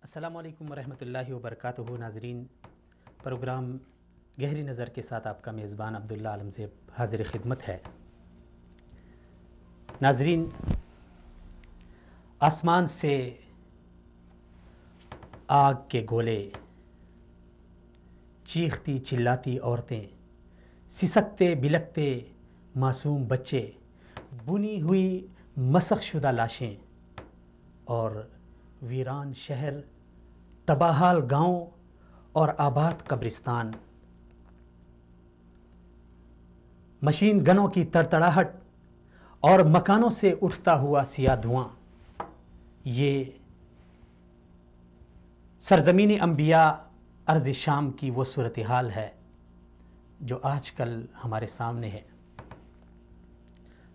السلام علیکم ورحمۃ اللہ وبرکاتہ ناظرین، پروگرام گہری نظر کے ساتھ آپ کا میزبان عبداللہ عالمزیب حاضر خدمت ہے۔ ناظرین، آسمان سے آگ کے گولے، چیختی چلاتی عورتیں، سسکتے بلکتے معصوم بچے، بنی ہوئی مسخ شدہ لاشیں اور ویران شہر، تباہال گاؤں اور آباد قبرستان، مشین گنوں کی تڑتڑاہٹ اور مکانوں سے اٹھتا ہوا سیاہ دھواں، یہ سرزمین انبیاء ارض شام کی وہ صورتحال ہے جو آج کل ہمارے سامنے ہے۔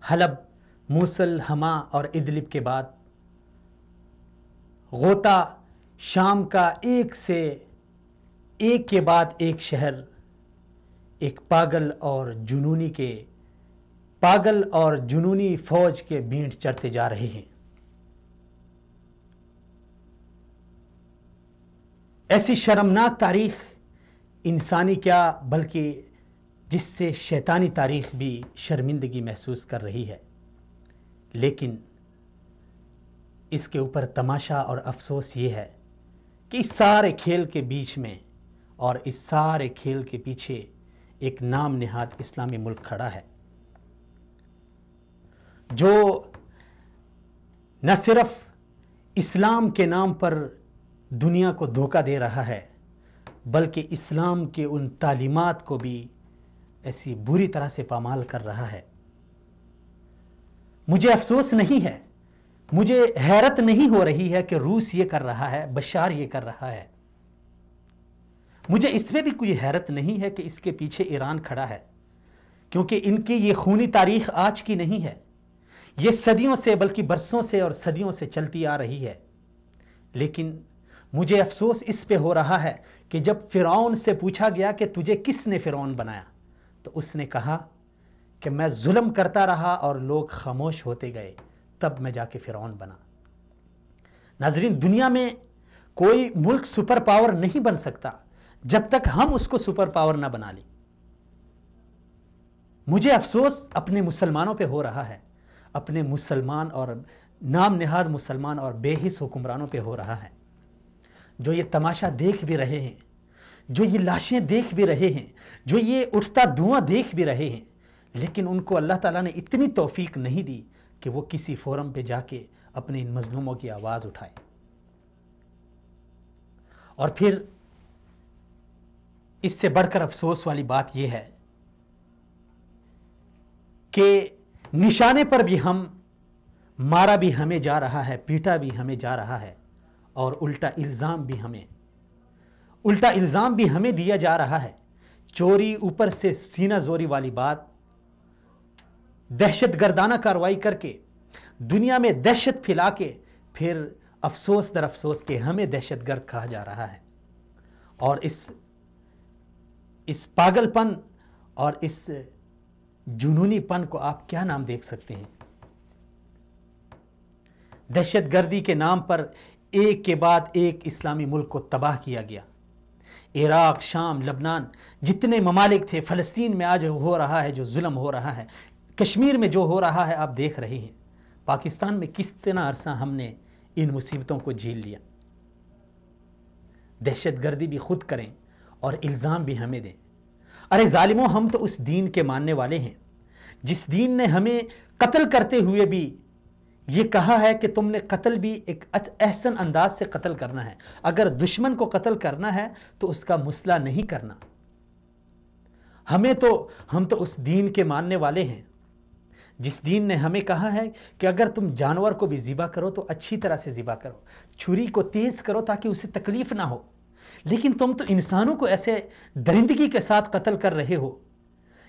حلب، موصل، حما اور ادلب کے بعد غوطہ شام کا ایک سے ایک کے بعد ایک شہر ایک پاگل اور جنونی فوج کے بینٹ چڑھتے جا رہے ہیں۔ ایسی شرمناک تاریخ انسانی کیا بلکہ جس سے شیطانی تاریخ بھی شرمندگی محسوس کر رہی ہے، لیکن اس کے اوپر تماشا اور افسوس یہ ہے کہ اس سارے کھیل کے بیچ میں اور اس سارے کھیل کے پیچھے ایک نام نہاد اسلامی ملک کھڑا ہے، جو نہ صرف اسلام کے نام پر دنیا کو دھوکہ دے رہا ہے، بلکہ اسلام کے ان تعلیمات کو بھی ایسی بری طرح سے پامال کر رہا ہے۔ مجھے افسوس نہیں ہے، مجھے حیرت نہیں ہو رہی ہے کہ روس یہ کر رہا ہے، بشار یہ کر رہا ہے۔ مجھے اس میں بھی کوئی حیرت نہیں ہے کہ اس کے پیچھے ایران کھڑا ہے، کیونکہ ان کی یہ خونی تاریخ آج کی نہیں ہے، یہ صدیوں سے بلکہ برسوں سے اور صدیوں سے چلتی آ رہی ہے۔ لیکن مجھے افسوس اس پہ ہو رہا ہے کہ جب فرعون سے پوچھا گیا کہ تجھے کس نے فرعون بنایا، تو اس نے کہا کہ میں ظلم کرتا رہا اور لوگ خاموش ہوتے گئے، تب میں جا کے فرعون بنا۔ ناظرین، دنیا میں کوئی ملک سپر پاور نہیں بن سکتا جب تک ہم اس کو سپر پاور نہ بنا لیں۔ مجھے افسوس اپنے مسلمانوں پہ ہو رہا ہے، اپنے مسلمان اور نام نہاد مسلمان اور بے حس حکمرانوں پہ ہو رہا ہے، جو یہ تماشا دیکھ بھی رہے ہیں، جو یہ لاشیں دیکھ بھی رہے ہیں، جو یہ اٹھتا دھواں دیکھ بھی رہے ہیں، لیکن ان کو اللہ تعالیٰ نے اتنی توفیق نہیں دی کہ وہ کسی فورم پہ جا کے اپنے ان مظلوموں کی آواز اٹھائے۔ اور پھر اس سے بڑھ کر افسوس والی بات یہ ہے کہ نشانے پر بھی مارا بھی ہمیں جا رہا ہے، پیٹا بھی ہمیں جا رہا ہے، اور الٹا الزام بھی ہمیں دیا جا رہا ہے۔ چوری اوپر سے سینہ زوری والی بات، دہشت گردانہ کارروائی کر کے دنیا میں دہشت پھیلا کے پھر افسوس در افسوس کہ ہمیں دہشت گرد کہا جا رہا ہے۔ اور اس پاگل پن اور اس جنونی پن کو آپ کیا نام دیکھ سکتے ہیں؟ دہشت گردی کے نام پر ایک کے بعد ایک اسلامی ملک کو تباہ کیا گیا۔ عراق، شام، لبنان، جتنے ممالک تھے، فلسطین میں آج ہو رہا ہے جو ظلم ہو رہا ہے، کشمیر میں جو ہو رہا ہے آپ دیکھ رہے ہیں، پاکستان میں کتنا عرصہ ہم نے ان مصیبتوں کو جھیل لیا۔ دہشت گردی بھی خود کریں اور الزام بھی ہمیں دیں۔ ارے ظالموں، ہم تو اس دین کے ماننے والے ہیں جس دین نے ہمیں قتل کرتے ہوئے بھی یہ کہا ہے کہ تم نے قتل بھی ایک احسن انداز سے قتل کرنا ہے۔ اگر دشمن کو قتل کرنا ہے تو اس کا مسئلہ نہیں کرنا۔ ہم تو اس دین کے ماننے والے ہیں جس دین نے ہمیں کہا ہے کہ اگر تم جانور کو بھی ذبح کرو تو اچھی طرح سے ذبح کرو، چھری کو تیز کرو تاکہ اسے تکلیف نہ ہو، لیکن تم تو انسانوں کو ایسے درندگی کے ساتھ قتل کر رہے ہو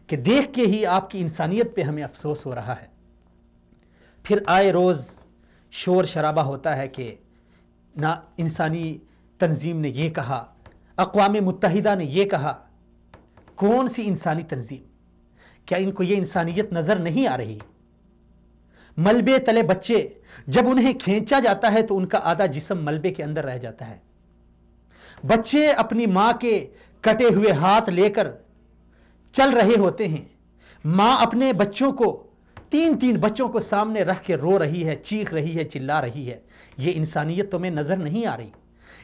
کہ دیکھ کے ہی آپ کی انسانیت پہ ہمیں افسوس ہو رہا ہے۔ پھر آئے روز شور شرابہ ہوتا ہے کہ نہ انسانی تنظیم نے یہ کہا، اقوام متحدہ نے یہ کہا۔ کون سی انسانی تنظیم؟ کیا ان کو یہ انسانیت نظر نہیں آ رہی؟ ملبے تلے بچے جب انہیں کھینچا جاتا ہے تو ان کا آدھا جسم ملبے کے اندر رہ جاتا ہے، بچے اپنی ماں کے کٹے ہوئے ہاتھ لے کر چل رہے ہوتے ہیں، ماں اپنے بچوں کو تین بچوں کو سامنے رکھ کے رو رہی ہے، چیخ رہی ہے، چلا رہی ہے۔ یہ انسانیت تمہیں نظر نہیں آ رہی؟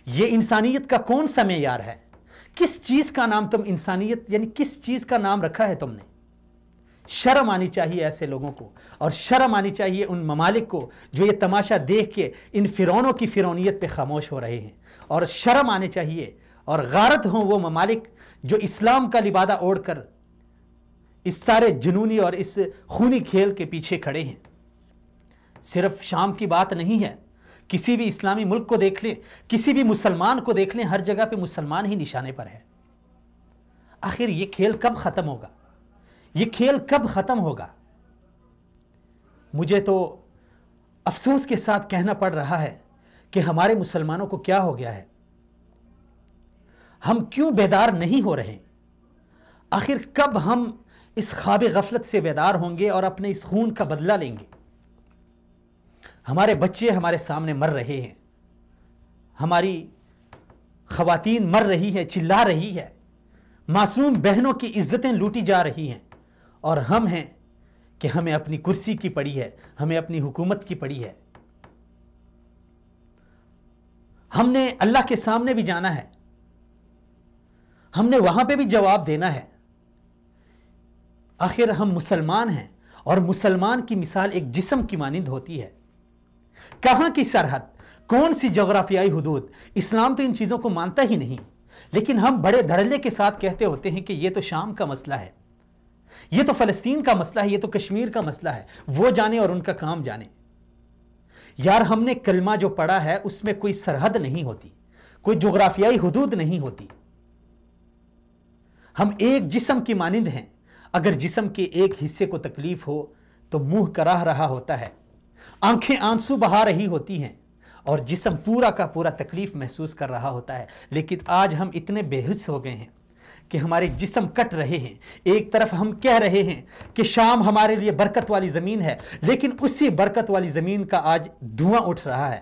یہ انسانیت کا کون سا معیار ہے؟ کس چیز کا نام تم انسانیت یعنی کس چیز کا نام رکھا ہے تم نے؟ شرم آنی چاہیے ایسے لوگوں کو، اور شرم آنی چاہیے ان ممالک کو جو یہ تماشا دیکھ کے ان فرعونوں کی فرعونیت پہ خاموش ہو رہے ہیں، اور شرم آنے چاہیے اور غارت ہوں وہ ممالک جو اسلام کا لبادہ اوڑھ کر اس سارے جنونی اور اس خونی کھیل کے پیچھے کھڑے ہیں۔ صرف شام کی بات نہیں ہے، کسی بھی اسلامی ملک کو دیکھ لیں، کسی بھی مسلمان کو دیکھ لیں، ہر جگہ پہ مسلمان ہی نشانے پر ہے۔ آخر یہ کھیل کب ختم ہوگا؟ یہ کھیل کب ختم ہوگا؟ مجھے تو افسوس کے ساتھ کہنا پڑ رہا ہے کہ ہمارے مسلمانوں کو کیا ہو گیا ہے؟ ہم کیوں بیدار نہیں ہو رہے؟ آخر کب ہم اس خواب غفلت سے بیدار ہوں گے اور اپنے اس خون کا بدلہ لیں گے؟ ہمارے بچے ہمارے سامنے مر رہے ہیں، ہماری خواتین مر رہی ہے، چلا رہی ہے، معصوم بہنوں کی عزتیں لوٹی جا رہی ہیں، اور ہم ہیں کہ ہمیں اپنی کرسی کی پڑی ہے، ہمیں اپنی حکومت کی پڑی ہے۔ ہم نے اللہ کے سامنے بھی جانا ہے، ہم نے وہاں پہ بھی جواب دینا ہے۔ آخر ہم مسلمان ہیں، اور مسلمان کی مثال ایک جسم کی مانند ہوتی ہے۔ کہاں کی سرحد، کون سی جغرافیائی حدود؟ اسلام تو ان چیزوں کو مانتا ہی نہیں، لیکن ہم بڑے دھڑلے کے ساتھ کہتے ہوتے ہیں کہ یہ تو شام کا مسئلہ ہے، یہ تو فلسطین کا مسئلہ ہے، یہ تو کشمیر کا مسئلہ ہے، وہ جانے اور ان کا کام جانے۔ یار ہم نے کلمہ جو پڑھا ہے اس میں کوئی سرحد نہیں ہوتی، کوئی جغرافیائی حدود نہیں ہوتی۔ ہم ایک جسم کی مانند ہیں، اگر جسم کے ایک حصے کو تکلیف ہو تو منہ کراہ رہا ہوتا ہے، آنکھیں آنسو بہا رہی ہوتی ہیں، اور جسم پورا کا پورا تکلیف محسوس کر رہا ہوتا ہے۔ لیکن آج ہم اتنے بے حس ہو گئے ہیں کہ ہمارے جسم کٹ رہے ہیں۔ ایک طرف ہم کہہ رہے ہیں کہ شام ہمارے لیے برکت والی زمین ہے، لیکن اسی برکت والی زمین کا آج دھواں اٹھ رہا ہے،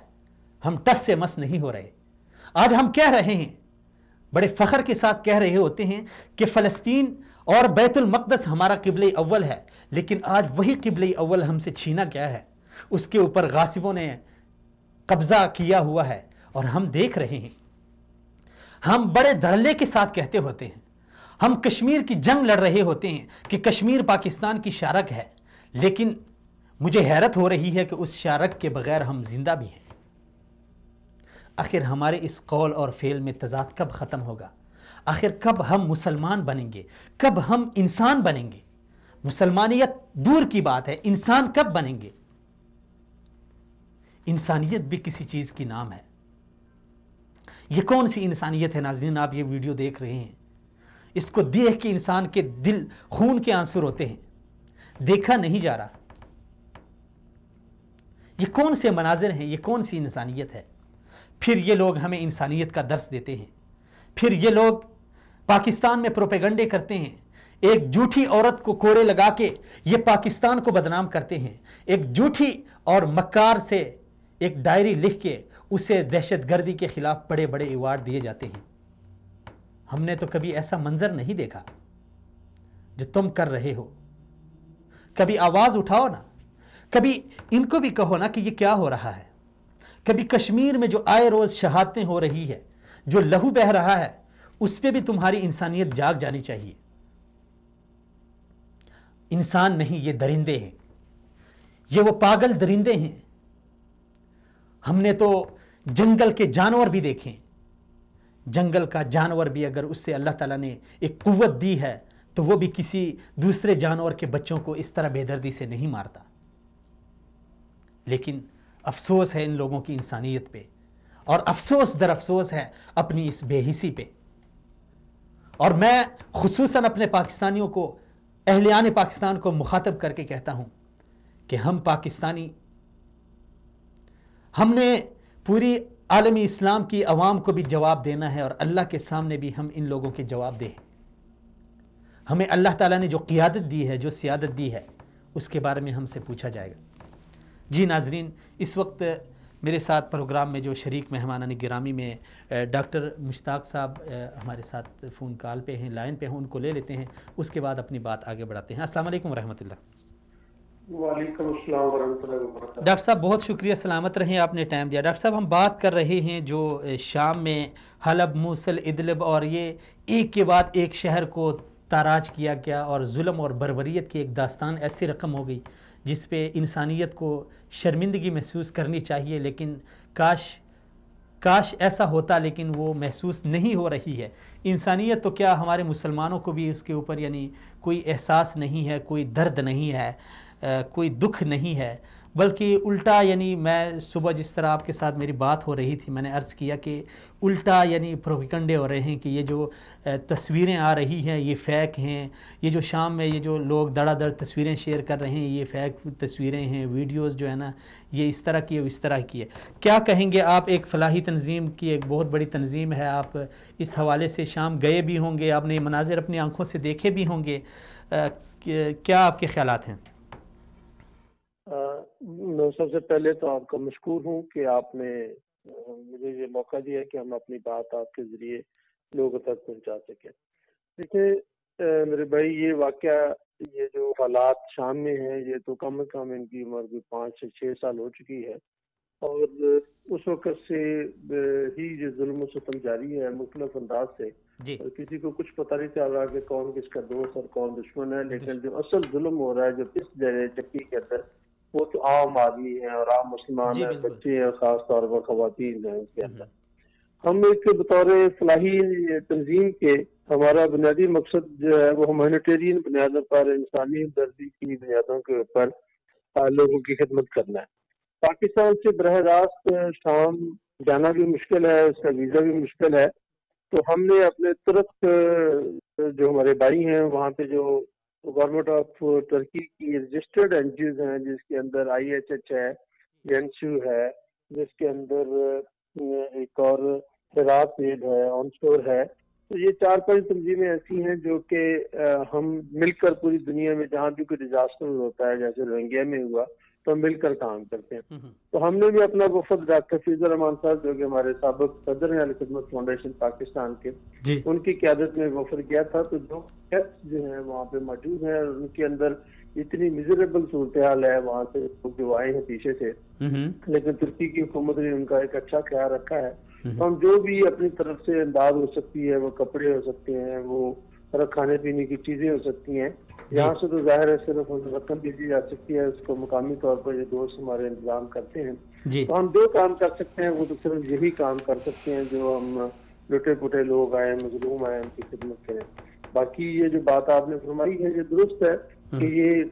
ہم ٹس سے مس نہیں ہو رہے۔ آج ہم کہہ رہے ہیں، بڑے فخر کے ساتھ کہہ رہے ہوتے ہیں کہ فلسطین اور بیت المقدس ہمارا قبلہ اول ہے، لیکن آج وہی قبلہ اول ہم سے چھینا گیا ہے، اس کے اوپر غاصبوں نے قبضہ کیا ہوا ہے، اور ہم دیکھ رہے ہیں۔ ہم بڑے دھڑلے کے ساتھ کہتے ہوتے ہیں، ہم کشمیر کی جنگ لڑ رہے ہوتے ہیں کہ کشمیر پاکستان کی شارک ہے، لیکن مجھے حیرت ہو رہی ہے کہ اس شارک کے بغیر ہم زندہ بھی ہیں۔ آخر ہمارے اس قول اور فعل میں تضاد کب ختم ہوگا؟ آخر کب ہم مسلمان بنیں گے؟ کب ہم انسان بنیں گے؟ مسلمانیت دور کی بات ہے، انسان کب بنیں گے؟ انسانیت بھی کسی چیز کی نام ہے۔ یہ کون سی انسانیت ہے ناظرین؟ آپ یہ ویڈیو دیکھ رہے ہیں، اس کو دیکھ کے انسان کے دل خون کے آنسو روتے ہیں، دیکھا نہیں جا رہا۔ یہ کون سے مناظر ہیں؟ یہ کون سی انسانیت ہے؟ پھر یہ لوگ ہمیں انسانیت کا درس دیتے ہیں، پھر یہ لوگ پاکستان میں پروپیگنڈے کرتے ہیں، ایک جھوٹی عورت کو کوڑے لگا کے یہ پاکستان کو بدنام کرتے ہیں، ایک جھوٹی اور مکار سے ایک ڈائری لکھ کے اسے دہشت گردی کے خلاف بڑے بڑے ایوارڈ دیے جاتے ہیں۔ ہم نے تو کبھی ایسا منظر نہیں دیکھا جو تم کر رہے ہو۔ کبھی آواز اٹھاؤ نا، کبھی ان کو بھی کہو نا کہ یہ کیا ہو رہا ہے۔ کبھی کشمیر میں جو آئے روز شہادتیں ہو رہی ہے، جو لہو بہہ رہا ہے، اس پہ بھی تمہاری انسانیت جاگ جانی چاہیے۔ انسان نہیں، یہ درندے ہیں، یہ وہ پاگل درندے ہیں۔ ہم نے تو جنگل کے جانور بھی دیکھیں، جنگل کا جانور بھی اگر اس سے اللہ تعالیٰ نے ایک قوت دی ہے تو وہ بھی کسی دوسرے جانور کے بچوں کو اس طرح بے دردی سے نہیں مارتا۔ لیکن افسوس ہے ان لوگوں کی انسانیت پہ، اور افسوس در افسوس ہے اپنی اس بے حسی پہ۔ اور میں خصوصاً اپنے پاکستانیوں کو، اہلیان پاکستان کو مخاطب کر کے کہتا ہوں کہ ہم پاکستانی، ہم نے پوری عالمی اسلام کی عوام کو بھی جواب دینا ہے، اور اللہ کے سامنے بھی ہم ان لوگوں کے جواب دیں۔ ہمیں اللہ تعالیٰ نے جو قیادت دی ہے، جو سیادت دی ہے، اس کے بارے میں ہم سے پوچھا جائے گا۔ جی ناظرین، اس وقت میرے ساتھ پروگرام میں جو شریک مہمانان گرامی میں ڈاکٹر مشتاق صاحب ہمارے ساتھ فون کال پہ ہیں، لائن پہ ہیں، ان کو لے لیتے ہیں، اس کے بعد اپنی بات آگے بڑھاتے ہیں۔ السلام علیکم ورحمۃ اللہ۔ وعلیکم السلام ورحمۃ اللہ وبرکاتہ۔ ڈاکٹر صاحب بہت شکریہ، سلامت رہیں، آپ نے ٹائم دیا۔ ڈاکٹر صاحب ہم بات کر رہے ہیں جو شام میں حلب، موصل، ادلب اور یہ ایک کے بعد ایک شہر کو تاراج کیا گیا اور ظلم اور بربریت کی ایک داستان ایسی رقم ہو گئی جس پہ انسانیت کو شرمندگی محسوس کرنی چاہیے، لیکن کاش ایسا ہوتا، لیکن وہ محسوس نہیں ہو رہی ہے۔ انسانیت تو کیا، ہمارے مسلمانوں کو بھی اس کے اوپر یعنی کوئی احساس نہیں ہے، کوئی درد نہیں ہے، کوئی دکھ نہیں ہے، بلکہ الٹا یعنی میں صبح جس طرح آپ کے ساتھ میری بات ہو رہی تھی، میں نے عرض کیا کہ الٹا یعنی پروپیگنڈے ہو رہے ہیں کہ یہ جو تصویریں آ رہی ہیں یہ فیک ہیں، یہ جو شام میں یہ جو لوگ دڑا دڑ تصویریں شیئر کر رہے ہیں یہ فیک تصویریں ہیں، ویڈیوز جو ہے نا یہ اس طرح کی ہے اس طرح کی ہے۔ کیا کہیں گے آپ؟ ایک فلاحی تنظیم کی ایک بہت بڑی تنظیم ہے، آپ اس حوالے سے شام گئے بھی ہوں گے، آپ نے یہ مناظر اپنی آنکھوں سے دیکھے بھی ہوں گے، کیا آپ کے خیالات ہیں؟ میں سب سے پہلے تو آپ کا مشکور ہوں کہ آپ نے مجھے یہ موقع دیا کہ ہم اپنی بات آپ کے ذریعے لوگوں تک پہنچا سکیں۔ دیکھیں میرے بھائی، یہ واقعہ، یہ جو حالات شام میں ہیں، یہ تو کم از کم ان کی عمر بھی 5 سے 6 سال ہو چکی ہے، اور اس وقت سے ہی یہ ظلم و ستم جاری ہے مختلف انداز سے، اور کسی کو کچھ پتہ نہیں چل رہا کہ کون کس کا دوست اور کون دشمن ہے، لیکن جو اصل ظلم ہو رہا ہے جو کس چکی کے اندر، وہ تو عام آدمی ہیں اور عام مسلمان ہیں، بچے ہیں، خاص طور پر خواتین ہیں اس کے اندر۔ ہم ایک بطور فلاحی تنظیم کے، ہمارا بنیادی مقصد جو ہے وہ ہیومینیٹیرین بنیادوں پر، انسانی ہمدردی کی بنیادوں کے اوپر لوگوں کی خدمت کرنا ہے۔ پاکستان سے براہ راست شام جانا بھی مشکل ہے، اس کا ویزا بھی مشکل ہے، تو ہم نے اپنے ترک جو ہمارے بھائی ہیں وہاں پہ، جو گورنمنٹ آف ترکی کی رجسٹرڈ این جی اوز ہیں، جس کے اندر آئی ایچ ایچ ہے، این سی یو ہے، جس کے اندر ایک اور ہرات ایڈ ہے، آنشور ہے، تو یہ 4-5 تنظیمیں ایسی ہیں جو کہ ہم مل کر پوری دنیا میں جہاں بھی کوئی ڈیزاسٹر ہوتا ہے، جیسے روہنگیا میں ہوا، تو ہم مل کر کام کرتے ہیں۔ تو ہم نے بھی اپنا وفد ڈاکٹر فیض الرحمان صاحب جو کہ ہمارے سابق صدر ہیں خدمت فاؤنڈیشن پاکستان کے، ان کی قیادت میں وفد کیا تھا، تو جو ہیں وہاں پہ موجود ہیں، اور ان کے اندر اتنی میزریبل صورتحال ہے وہاں سے جو آئے ہیں پیچھے سے، لیکن ترکی کی حکومت نے ان کا ایک اچھا خیال رکھا ہے۔ تو ہم جو بھی اپنی طرف سے امداد ہو سکتی ہے، وہ کپڑے ہو سکتے ہیں، وہ کھانے پینے کی چیزیں ہو سکتی ہیں، یہاں سے تو ظاہر ہے صرف رقم بھیجی جا سکتی ہے، اس کو مقامی طور پر یہ دوست ہمارے انتظام کرتے ہیں۔ تو ہم جو کام کر سکتے ہیں وہ تو صرف یہی کام کر سکتے ہیں جو ہم لٹے پٹے لوگ آئے، مظلوم آئے، ان کی خدمت کریں۔ باقی یہ جو بات آپ نے فرمائی ہے یہ درست ہے کہ یہ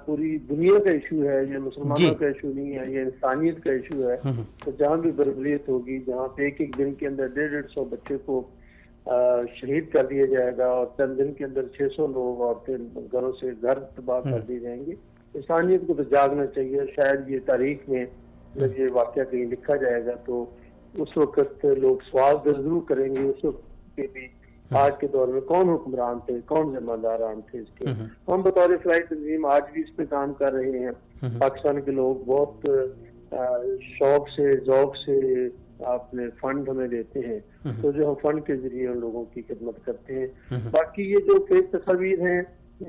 پوری دنیا کا ایشو ہے، یہ مسلمانوں کا ایشو نہیں ہے، یہ انسانیت کا ایشو ہے۔ تو جہاں بھی بربریت ہوگی، جہاں پہ ایک دن کے اندر 150 بچے کو شہید کر دیا جائے گا، اور چند دن کے اندر 600 لوگ عورتیں گھروں سے گھر تباہ کر دیے جائیں گے، انسانیت کو تو جاگنا چاہیے۔ شاید یہ تاریخ میں جب یہ واقعہ کہیں لکھا جائے گا تو اس وقت لوگ سوال ضرور کریں گے اس وقت کے بھی، آج کے دور میں کون حکمران تھے، کون ذمہ داران تھے اس کے۔ ہم بطور فلاحی تنظیم آج بھی اس پہ کام کر رہے ہیں۔ پاکستان کے لوگ بہت شوق سے، ذوق سے اپنے فنڈ ہمیں دیتے ہیں، تو جو ہم فنڈ کے ذریعے ان لوگوں کی خدمت کرتے ہیں۔ باقی یہ جو فیک تصاویر ہیں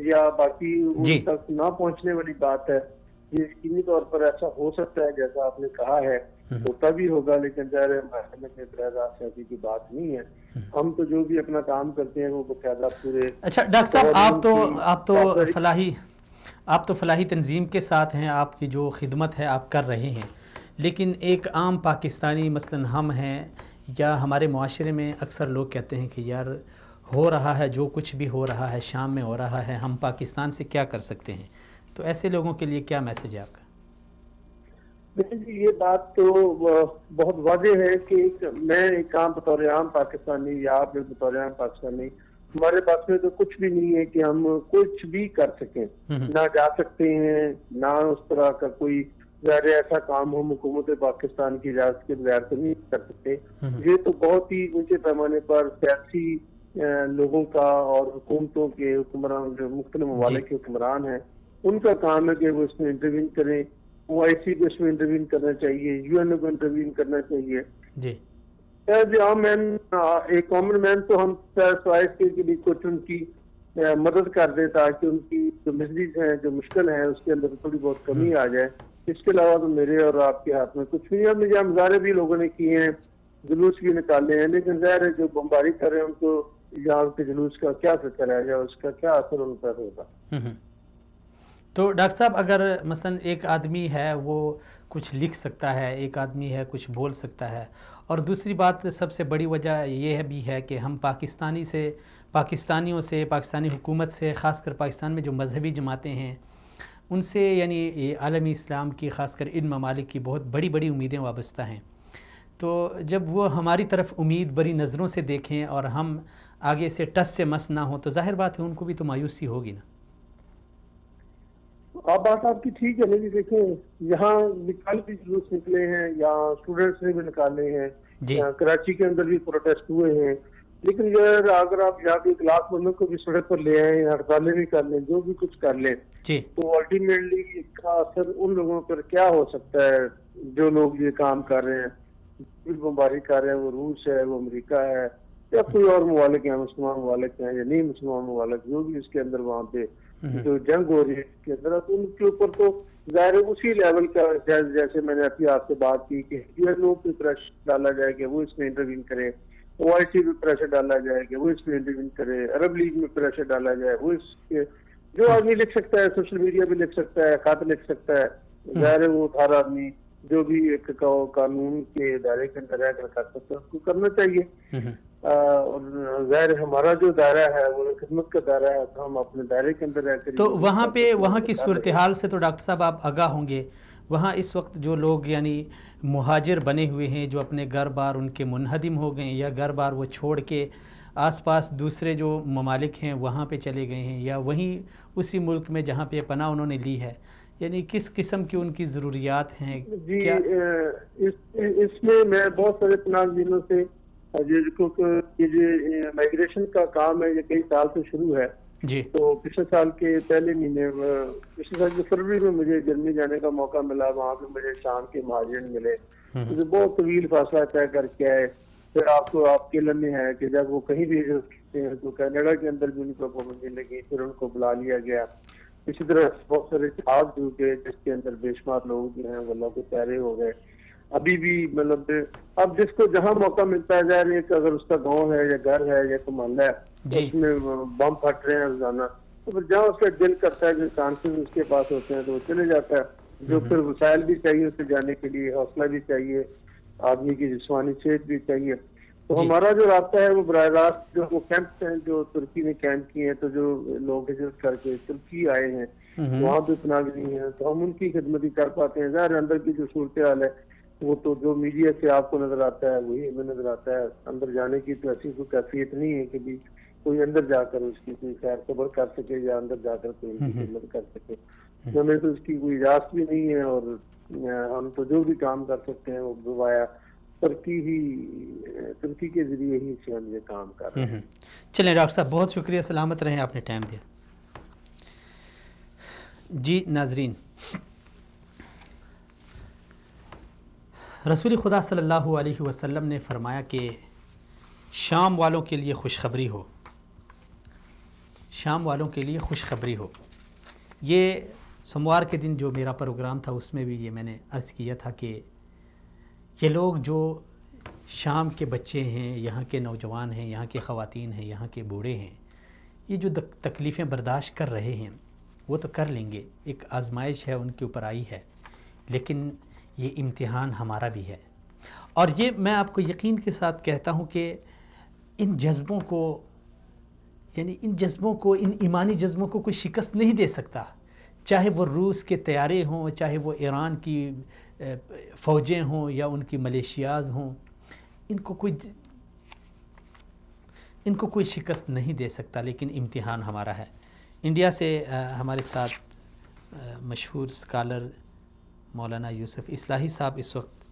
یا باقی ان تک نہ پہنچنے والی بات ہے، یہ یقینی طور پر ایسا ہو سکتا ہے جیسا آپ نے کہا ہے، ہوتا بھی ہوگا، لیکن ظاہر ہے محکمے کے براہ راست ایسی کی بات نہیں ہے۔ ہم تو جو بھی اپنا کام کرتے ہیں وہ باقاعدہ پورے۔ اچھا ڈاکٹر صاحب، آپ تو فلاحی تنظیم کے ساتھ ہیں، آپ کی جو خدمت ہے آپ کر رہے ہیں، لیکن ایک عام پاکستانی مثلاً ہم ہیں یا ہمارے معاشرے میں اکثر لوگ کہتے ہیں کہ یار ہو رہا ہے جو کچھ بھی ہو رہا ہے شام میں ہو رہا ہے، ہم پاکستان سے کیا کر سکتے ہیں؟ تو ایسے لوگوں کے لیے کیا میسج ہے آپ کا؟ دیکھیں جی، یہ بات تو بہت واضح ہے کہ میں ایک عام بطور عام پاکستانی یا آپ بطور عام پاکستانی، ہمارے پاس میں تو کچھ بھی نہیں ہے کہ ہم کچھ بھی کر سکیں، نہ جا سکتے ہیں، نہ اس طرح کا کوئی ظاہر ایسا کام ہم حکومت پاکستان کی اجازت کے بغیر تو نہیں کر سکتے۔ یہ تو بہت ہی اونچے پیمانے پر سیاسی لوگوں کا اور حکومتوں کے حکمران، جو مختلف ممالک کے حکمران ہیں، ان کا کام ہے کہ وہ اس میں انٹروین کریں، OIC کو اس میں انٹروین کرنا چاہیے, UN کو انٹروین کرنا چاہیے. جی ایز عام مین, ایک کامن مین تو ہم سوائس کے لیے کچھ ان کی مدد کر دیں تاکہ ان کی جو مزید ہیں, جو مشکل ہیں, اس کے اندر تھوڑی بہت کمی آ جائے. اس کے علاوہ تو میرے اور آپ کے ہاتھ میں کچھ نہیں ہے. مجھے مظاہرے بھی لوگوں نے کیے ہیں, جلوس بھی نکالے ہیں, لیکن ظاہر ہے جو بمباری کر رہے ہیں ان کو یہاں کے جلوس کا کیا فکر ہے یا اس کا کیا اثر ان پر ہوگا. تو ڈاکٹر صاحب اگر مثلا ایک آدمی ہے وہ کچھ لکھ سکتا ہے, ایک آدمی ہے کچھ بول سکتا ہے, اور دوسری بات سب سے بڑی وجہ یہ بھی ہے کہ ہم پاکستانیوں سے, پاکستانی حکومت سے, خاص کر پاکستان میں جو مذہبی جماعتیں ہیں ان سے, یعنی عالمی اسلام کی, خاص کر ان ممالک کی بہت بڑی بڑی امیدیں وابستہ ہیں. تو جب وہ ہماری طرف امید بری نظروں سے دیکھیں اور ہم آگے سے ٹس سے مس نہ ہوں تو ظاہر بات ہے ان کو بھی تو مایوسی ہوگی نا. بات آپ کی ٹھیک ہے. لیکن دیکھیں یہاں کل بھی جلوس نکلے ہیں, یہاں اسٹوڈینٹس نے بھی نکالے ہیں, جی کراچی کے اندر بھی پروٹیسٹ ہوئے ہیں. لیکن اگر آپ یہاں کے 1 لاکھ بندوں کو بھی سڑک پر لے آئیں, ہڑتالیں بھی کر لیں, جو بھی کچھ کر لیں, جی تو الٹیمیٹلی اس کا اثر ان لوگوں پر کیا ہو سکتا ہے جو لوگ یہ کام کر رہے ہیں, بمباری کر رہے ہیں. وہ روس ہے, وہ امریکہ ہے, یا کوئی اور ممالک ہیں, مسلمان ممالک ہیں یا نہیں مسلمان ممالک, جو بھی اس کے اندر وہاں پہ جو جنگ ہو رہی ہے اس کے اندر, تو ان کے اوپر تو ظاہر اسی لیول کا, جیسے میں نے ابھی آپ سے بات کی کہ UN پہ پریشر ڈالا جائے کہ وہ اس میں انٹروین کرے, OIC پہ پریشر ڈالا جائے کہ وہ اس میں انٹروین کرے, عرب لیگ میں پریشر ڈالا جائے, وہ اس کے جو آدمی لکھ سکتا ہے, سوشل میڈیا پہ لکھ سکتا ہے, خط لکھ سکتا ہے, ظاہر ہے وہ ہر آدمی جو بھی ایک قانون کے دائرے کے اندر رہ کر کر سکتا ہے اس کو کرنا چاہیے. اور ظاہر ہمارا جو دائرہ ہے وہ خدمت کا دائرہ ہے, تو ہم اپنے دائرے کے اندر رہ کر تو وہاں کی صورتحال سے تو ڈاکٹر صاحب آپ آگاہ ہوں گے. وہاں اس وقت جو لوگ یعنی مہاجر بنے ہوئے ہیں, جو اپنے گھر بار ان کے منہدم ہو گئے ہیں, یا گھر بار وہ چھوڑ کے آس پاس دوسرے جو ممالک ہیں وہاں پہ چلے گئے ہیں, یا وہیں اسی ملک میں جہاں پہ پناہ انہوں نے لی ہے, یعنی کس قسم کی ان کی ضروریات ہیں؟ جی اس میں بہت سارے پناہ گزینوں سے یہ جو مائگریشن کا کام ہے یہ کئی سال سے شروع ہے. جی تو پچھلے سال کے پہلے مہینے, پچھلے سال کے فروری میں مجھے جرمنی جانے کا موقع ملا. وہاں پہ مجھے شام کے مہاجرین ملے, مجھے بہت طویل فاصلہ طے کر کے آئے. پھر آپ کے علم میں ہے کہ جب وہ کہیں بھی کرتے ہیں تو کینیڈا کے اندر بھی ان کو پابندی لگی, پھر ان کو بلا لیا گیا. اسی طرح بہت سارے جہاز ڈوبے جس کے اندر بے شمار لوگ جو ہیں وہ اللہ کے پیارے ہو گئے. ابھی بھی مطلب اب جس کو جہاں موقع ملتا ہے, ظاہر ہے کہ اگر اس کا گاؤں ہے یا گھر ہے یا کوئی محلہ ہے, اس میں بم پھٹ رہے ہیں روزانہ, تو پھر جہاں اس کا دل کرتا ہے, جو چانسز اس کے پاس ہوتے ہیں تو وہ چلے جاتا ہے. جو پھر وسائل بھی چاہیے اسے جانے کے لیے, حوصلہ بھی چاہیے, آدمی کی جسمانی صحت بھی چاہیے. تو ہمارا جو رابطہ ہے وہ براہ راست جو وہ کیمپس ہیں جو ترکی نے کیمپ کیے ہیں, تو جو لوگ وزٹ کر کے ترکی آئے ہیں وہاں پہ پناہ گزین ہیں, تو ہم ان کی خدمت ہی کر پاتے ہیں. ظاہر اندر کی جو صورتحال ہے وہ تو جو میڈیا سے آپ کو نظر آتا ہے وہی ہمیں نظر آتا ہے. اندر جانے کی تو ایسی کوئی کیفیت نہیں ہے کہ بھی کوئی اندر جا کر اس کی کوئی خیر خبر کر سکے یا اندر جا کر کوئی خدمت کر سکے. ہمیں تو اس کی کوئی اجازت بھی نہیں ہے, اور ہم تو جو بھی کام کر سکتے ہیں وہ بوایا ترکی کے ذریعے ہی سے ہم یہ کام کر رہے ہیں. چلیں ڈاکٹر صاحب بہت شکریہ, سلامت رہیں, آپ نے ٹائم دیا. جی ناظرین, رسول خدا صلی اللہ علیہ وسلم نے فرمایا کہ شام والوں کے لیے خوشخبری ہو, شام والوں کے لیے خوشخبری ہو. یہ سوموار کے دن جو میرا پروگرام تھا اس میں بھی یہ میں نے عرض کیا تھا کہ یہ لوگ جو شام کے بچے ہیں, یہاں کے نوجوان ہیں, یہاں کی خواتین ہیں, یہاں کے بوڑھے ہیں, یہ جو تکلیفیں برداشت کر رہے ہیں وہ تو کر لیں گے, ایک آزمائش ہے ان کے اوپر آئی ہے, لیکن یہ امتحان ہمارا بھی ہے. اور یہ میں آپ کو یقین کے ساتھ کہتا ہوں کہ ان جذبوں کو, یعنی ان ایمانی جذبوں کو کوئی شکست نہیں دے سکتا, چاہے وہ روس کے طیارے ہوں, چاہے وہ ایران کی فوجیں ہوں, یا ان کی ملیشیاز ہوں, ان کو کوئی شکست نہیں دے سکتا. لیکن امتحان ہمارا ہے. انڈیا سے ہمارے ساتھ مشہور اسکالر مولانا یوسف اصلاحی صاحب اس وقت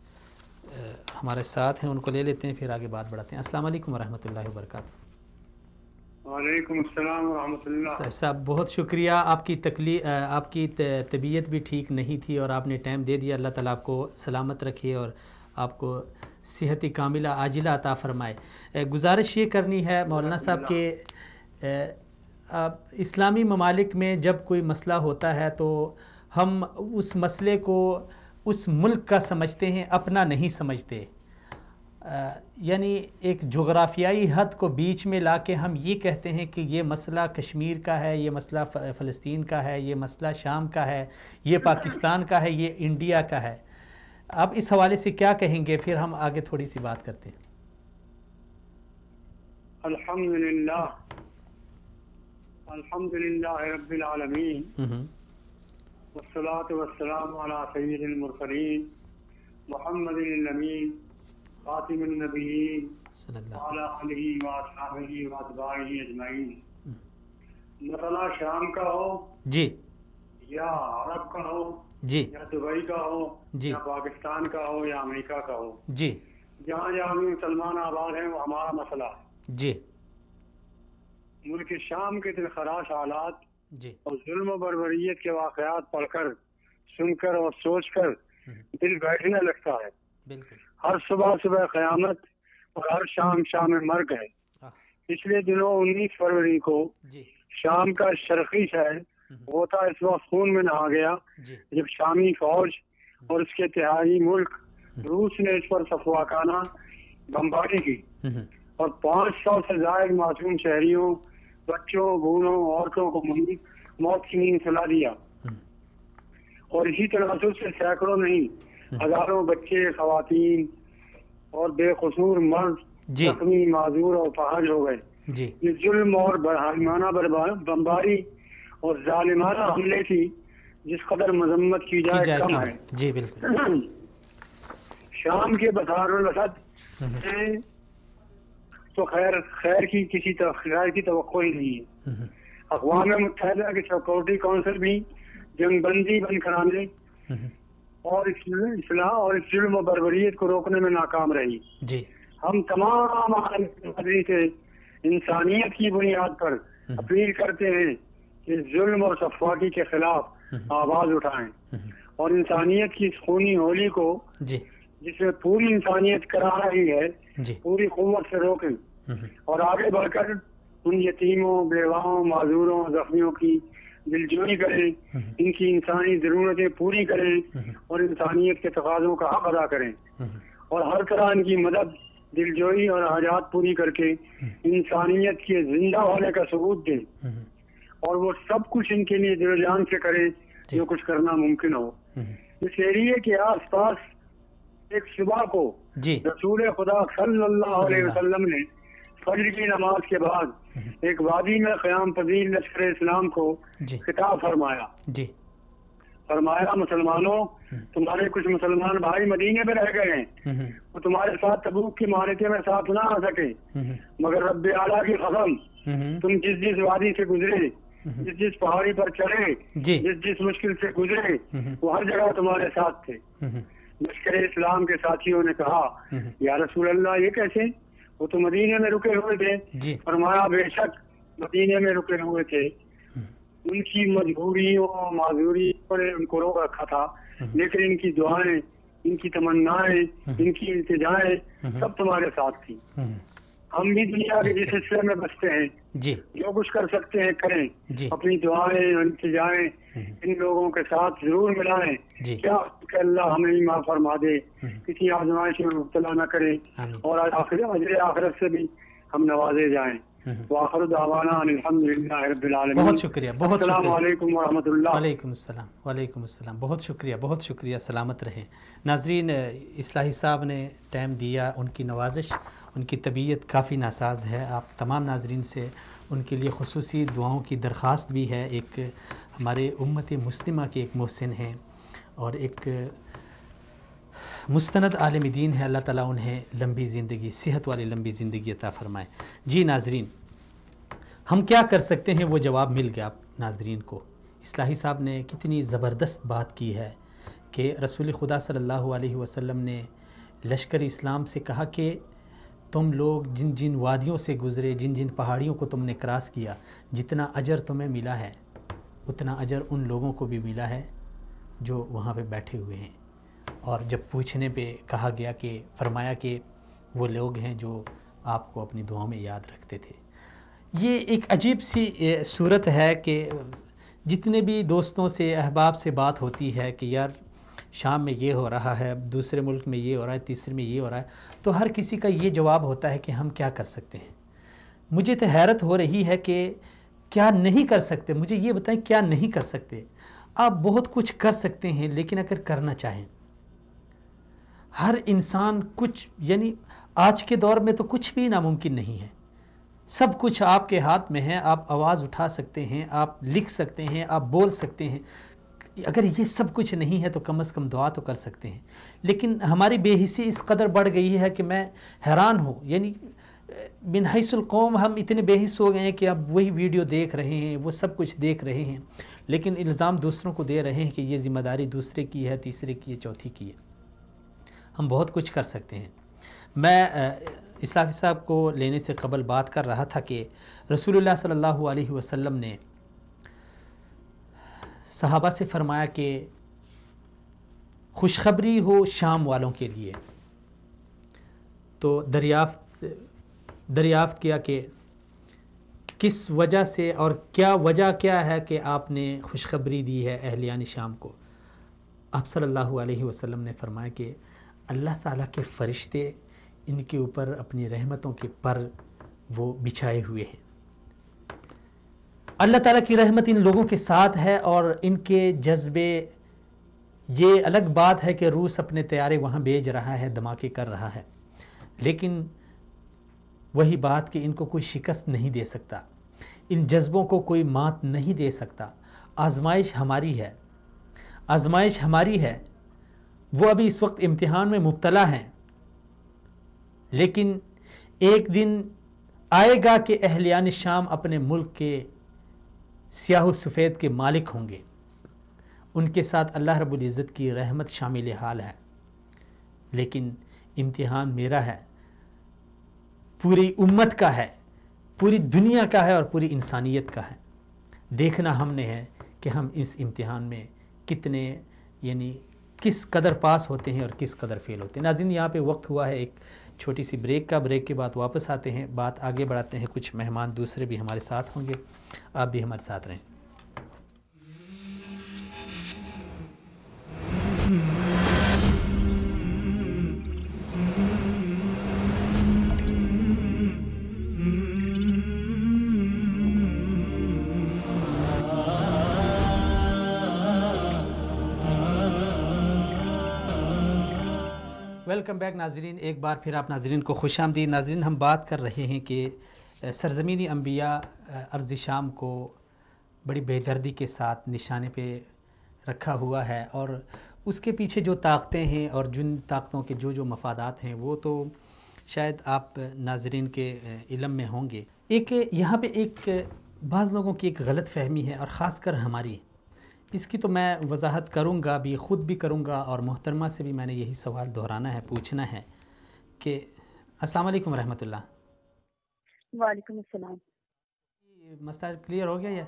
ہمارے ساتھ ہیں, ان کو لے لیتے ہیں, پھر آگے بات بڑھاتے ہیں. السلام علیکم ورحمۃ اللہ وبرکاتہ. وعلیکم السلام ورحمۃ اللہ. صاحب بہت شکریہ. آپ کی طبیعت بھی ٹھیک نہیں تھی اور آپ نے ٹائم دے دیا. اللہ تعالیٰ آپ کو سلامت رکھے اور آپ کو صحت کاملہ عاجلہ عطا فرمائے. گزارش یہ کرنی ہے مولانا صاحب کہ اسلامی ممالک میں جب کوئی مسئلہ ہوتا ہے تو ہم اس مسئلے کو اس ملک کا سمجھتے ہیں، اپنا نہیں سمجھتے. یعنی ایک جغرافیائی حد کو بیچ میں لا کے ہم یہ کہتے ہیں کہ یہ مسئلہ کشمیر کا ہے، یہ مسئلہ فلسطین کا ہے، یہ مسئلہ شام کا ہے، یہ پاکستان کا ہے، یہ انڈیا کا ہے. آپ اس حوالے سے کیا کہیں گے؟ پھر ہم آگے تھوڑی سی بات کرتے ہیں. الحمدللہ رب العالمین والصلاة والسلام علی سید المرسلین محمد الامین خاتم النبیین وعلی آلہ واصحابہ واتباعہ اجمعین. مسئلہ شام کا ہو جی، یا عرب کا ہو جی، یا دبئی کا ہو جی، یا پاکستان کا ہو یا امریکہ کا ہو، جی، جہاں جہاں بھی مسلمان آباد ہیں وہ ہمارا مسئلہ ہے. جی، ملک شام کے دلخراش حالات جی، اور ظلم و بربریت کے واقعات پڑھ کر، سن کر اور سوچ کر دل بیٹھنے لگتا ہے. بالکل. ہر صبح صبح قیامت اور ہر شام شام مرگ ہے. پچھلے دنوں 19 فروری کو جی، شام کا شرقی شہر غوطہ اس وقت خون میں نہا گیا جی، جب شامی فوج اور اس کے اتحادی ملک روس نے اس پر صفواکانہ بمباری کی اور 500 سے زائد معصوم شہریوں، بچوں، بوڑھوں، عورتوں کو موت کی نیند سلا دیا. اور اسی تناسب سے سینکڑوں نہیں ہزاروں بچے، خواتین اور بے قصور مرد جی، زخمی، معذور اور فحش ہو گئے. جی، یہ ظلم اور برہمانہ بمباری اور ظالمانہ حملے کی جس قدر مذمت کی جائے کم ہے. جی، بالکل. شام کے بسار الاسد میں تو خیر کی کسی خیر کی توقع ہی نہیں ہے. اقوام متحدہ کے سیکورٹی کونسل بھی جنگ بندی بند کرانے اور اصلاح اور اس ظلم و بربریت کو روکنے میں ناکام رہی. جی، ہم تمام مدنی سے انسانیت کی بنیاد پر اپیل کرتے ہیں کہ ظلم اور صفاقی کے خلاف آواز اٹھائیں اور انسانیت کی اس خونی ہولی کو جی، جس میں پوری انسانیت کرا رہی ہے جی، پوری قوت سے روکیں اور آگے بڑھ کر ان یتیموں، بیواؤں، معذوروں، زخمیوں کی دلجوئی کریں، ان کی انسانی ضرورتیں پوری کریں اور انسانیت کے تقاضوں کا حق ادا کریں اور ہر طرح ان کی مدد، دلجوئی اور حاجات پوری کر کے انسانیت کے زندہ ہونے کا ثبوت دیں اور وہ سب کچھ ان کے لیے دل جان سے کریں جو کچھ کرنا ممکن ہو. اس ایریے کے آس پاس ایک صبح کو جی، رسول خدا صلی اللہ علیہ وسلم نے فجر کی نماز کے بعد ایک وادی میں قیام پذیر لشکر اسلام کو جی، خطاب فرمایا. جی، فرمایا مسلمانوں، تمہارے کچھ مسلمان بھائی مدینے میں رہ گئے ہیں، وہ تمہارے ساتھ تبوک کی معرکے میں ساتھ نہ آ سکے، مگر رب اعلیٰ کی قسم تم جس وادی سے گزرے، جس پہاڑی پر چڑھے، جی، جس مشکل سے گزرے، وہ ہر جگہ تمہارے ساتھ تھے. لشکر اسلام کے ساتھیوں نے کہا یا رسول اللہ یہ کیسے؟ وہ تو مدینے میں رکے ہوئے تھے. جی، فرمایا بے شک مدینے میں رکے ہوئے تھے، ان کی مجبوریوں، معذوری پر ان کو روک رکھا تھا، لیکن ان کی دعائیں، ان کی تمنائیں، ان کی التجائیں سب تمہارے ساتھ تھی. ہم بھی دنیا کے جس حصے میں بستے ہیں جی، جو کچھ کر سکتے ہیں کریں، جی، اپنی دعائیں، التجائیں ان لوگوں کے ساتھ ضرور ملائیں. جی، کیا کہ اللہ ہمیں ہی معاف فرما دے، کسی آزمائش میں مبتلا نہ کرے آمین. اور اجر آخرت سے بھی ہم نوازے جائیں. وآخر دعوانا ان الحمدللہ رب العالمین. بہت شکریہ، بہت السلام شکریہ. علیکم ورحمۃ اللہ. وعلیکم السلام، وعلیکم السلام. بہت شکریہ، بہت شکریہ. سلامت رہیں. ناظرین، اصلاحی صاحب نے ٹائم دیا، ان کی نوازش، ان کی طبیعت کافی ناساز ہے. آپ تمام ناظرین سے ان کے لیے خصوصی دعاؤں کی درخواست بھی ہے. ایک ہمارے امت مسلمہ کے ایک محسن ہیں اور ایک مستند عالم دین ہے. اللہ تعالیٰ انہیں لمبی زندگی، صحت والی لمبی زندگی عطا فرمائے. جی ناظرین، ہم کیا کر سکتے ہیں وہ جواب مل گیا آپ ناظرین کو. اصلاحی صاحب نے کتنی زبردست بات کی ہے کہ رسول خدا صلی اللہ علیہ وسلم نے لشکر اسلام سے کہا کہ تم لوگ جن جن وادیوں سے گزرے، جن جن پہاڑیوں کو تم نے کراس کیا، جتنا اجر تمہیں ملا ہے اتنا اجر ان لوگوں کو بھی ملا ہے جو وہاں پہ بیٹھے ہوئے ہیں. اور جب پوچھنے پہ کہا گیا کہ فرمایا کہ وہ لوگ ہیں جو آپ کو اپنی دعاؤں میں یاد رکھتے تھے. یہ ایک عجیب سی صورت ہے کہ جتنے بھی دوستوں سے احباب سے بات ہوتی ہے کہ یار شام میں یہ ہو رہا ہے، دوسرے ملک میں یہ ہو رہا ہے، تیسرے میں یہ ہو رہا ہے، تو ہر کسی کا یہ جواب ہوتا ہے کہ ہم کیا کر سکتے ہیں. مجھے تو حیرت ہو رہی ہے کہ کیا نہیں کر سکتے. مجھے یہ بتائیں کیا نہیں کر سکتے. آپ بہت کچھ کر سکتے ہیں لیکن اگر کرنا چاہیں. ہر انسان کچھ، یعنی آج کے دور میں تو کچھ بھی ناممکن نہیں ہے. سب کچھ آپ کے ہاتھ میں ہے. آپ آواز اٹھا سکتے ہیں، آپ لکھ سکتے ہیں، آپ بول سکتے ہیں. اگر یہ سب کچھ نہیں ہے تو کم از کم دعا تو کر سکتے ہیں. لیکن ہماری بے حسی اس قدر بڑھ گئی ہے کہ میں حیران ہوں. یعنی من حیث القوم ہم اتنے بے حس ہو گئے ہیں کہ اب وہی ویڈیو دیکھ رہے ہیں، وہ سب کچھ دیکھ رہے ہیں، لیکن الزام دوسروں کو دے رہے ہیں کہ یہ ذمہ داری دوسرے کی ہے، تیسرے کی ہے، چوتھی کی ہے. ہم بہت کچھ کر سکتے ہیں. میں اسلافی صاحب کو لینے سے قبل بات کر رہا تھا کہ رسول اللہ صلی اللہ علیہ وسلم نے صحابہ سے فرمایا کہ خوشخبری ہو شام والوں کے لیے. تو دریافت کیا کہ کس وجہ سے اور وجہ کیا ہے کہ آپ نے خوشخبری دی ہے اہلیان شام کو. آپ صلی اللہ علیہ وسلم نے فرمایا کہ اللہ تعالیٰ کے فرشتے ان کے اوپر اپنی رحمتوں کے پر وہ بچھائے ہوئے ہیں. اللہ تعالیٰ کی رحمت ان لوگوں کے ساتھ ہے اور ان کے جذبے، یہ الگ بات ہے کہ روس اپنے طیارے وہاں بھیج رہا ہے، دھماکے کر رہا ہے، لیکن وہی بات کہ ان کو کوئی شکست نہیں دے سکتا، ان جذبوں کو کوئی مات نہیں دے سکتا. آزمائش ہماری ہے، آزمائش ہماری ہے. وہ ابھی اس وقت امتحان میں مبتلا ہیں، لیکن ایک دن آئے گا کہ اہلیان شام اپنے ملک کے سیاہ و سفید کے مالک ہوں گے. ان کے ساتھ اللہ رب العزت کی رحمت شامل حال ہے. لیکن امتحان میرا ہے، پوری امت کا ہے، پوری دنیا کا ہے اور پوری انسانیت کا ہے. دیکھنا ہم نے ہے کہ ہم اس امتحان میں کتنے، یعنی کس قدر پاس ہوتے ہیں اور کس قدر فیل ہوتے ہیں. ناظرین یہاں پہ وقت ہوا ہے ایک چھوٹی سی بریک کا. بریک کے بعد واپس آتے ہیں، بات آگے بڑھاتے ہیں. کچھ مہمان دوسرے بھی ہمارے ساتھ ہوں گے، آپ بھی ہمارے ساتھ رہیں. ویلکم بیک ناظرین، ایک بار پھر آپ ناظرین کو خوش آمدید. ناظرین ہم بات کر رہے ہیں کہ سرزمینی انبیاء ارض شام کو بڑی بے دردی کے ساتھ نشانے پہ رکھا ہوا ہے، اور اس کے پیچھے جو طاقتیں ہیں اور جن طاقتوں کے جو مفادات ہیں وہ تو شاید آپ ناظرین کے علم میں ہوں گے. ایک یہاں پہ ایک بعض لوگوں کی ایک غلط فہمی ہے، اور خاص کر ہماری. اس کی تو میں وضاحت کروں گا بھی، خود بھی کروں گا، اور محترمہ سے بھی میں نے یہی سوال دہرانا ہے، پوچھنا ہے کہ السلام علیکم ورحمۃ اللہ. وعلیکم السلام. مسئلہ کلیئر ہو گیا یہ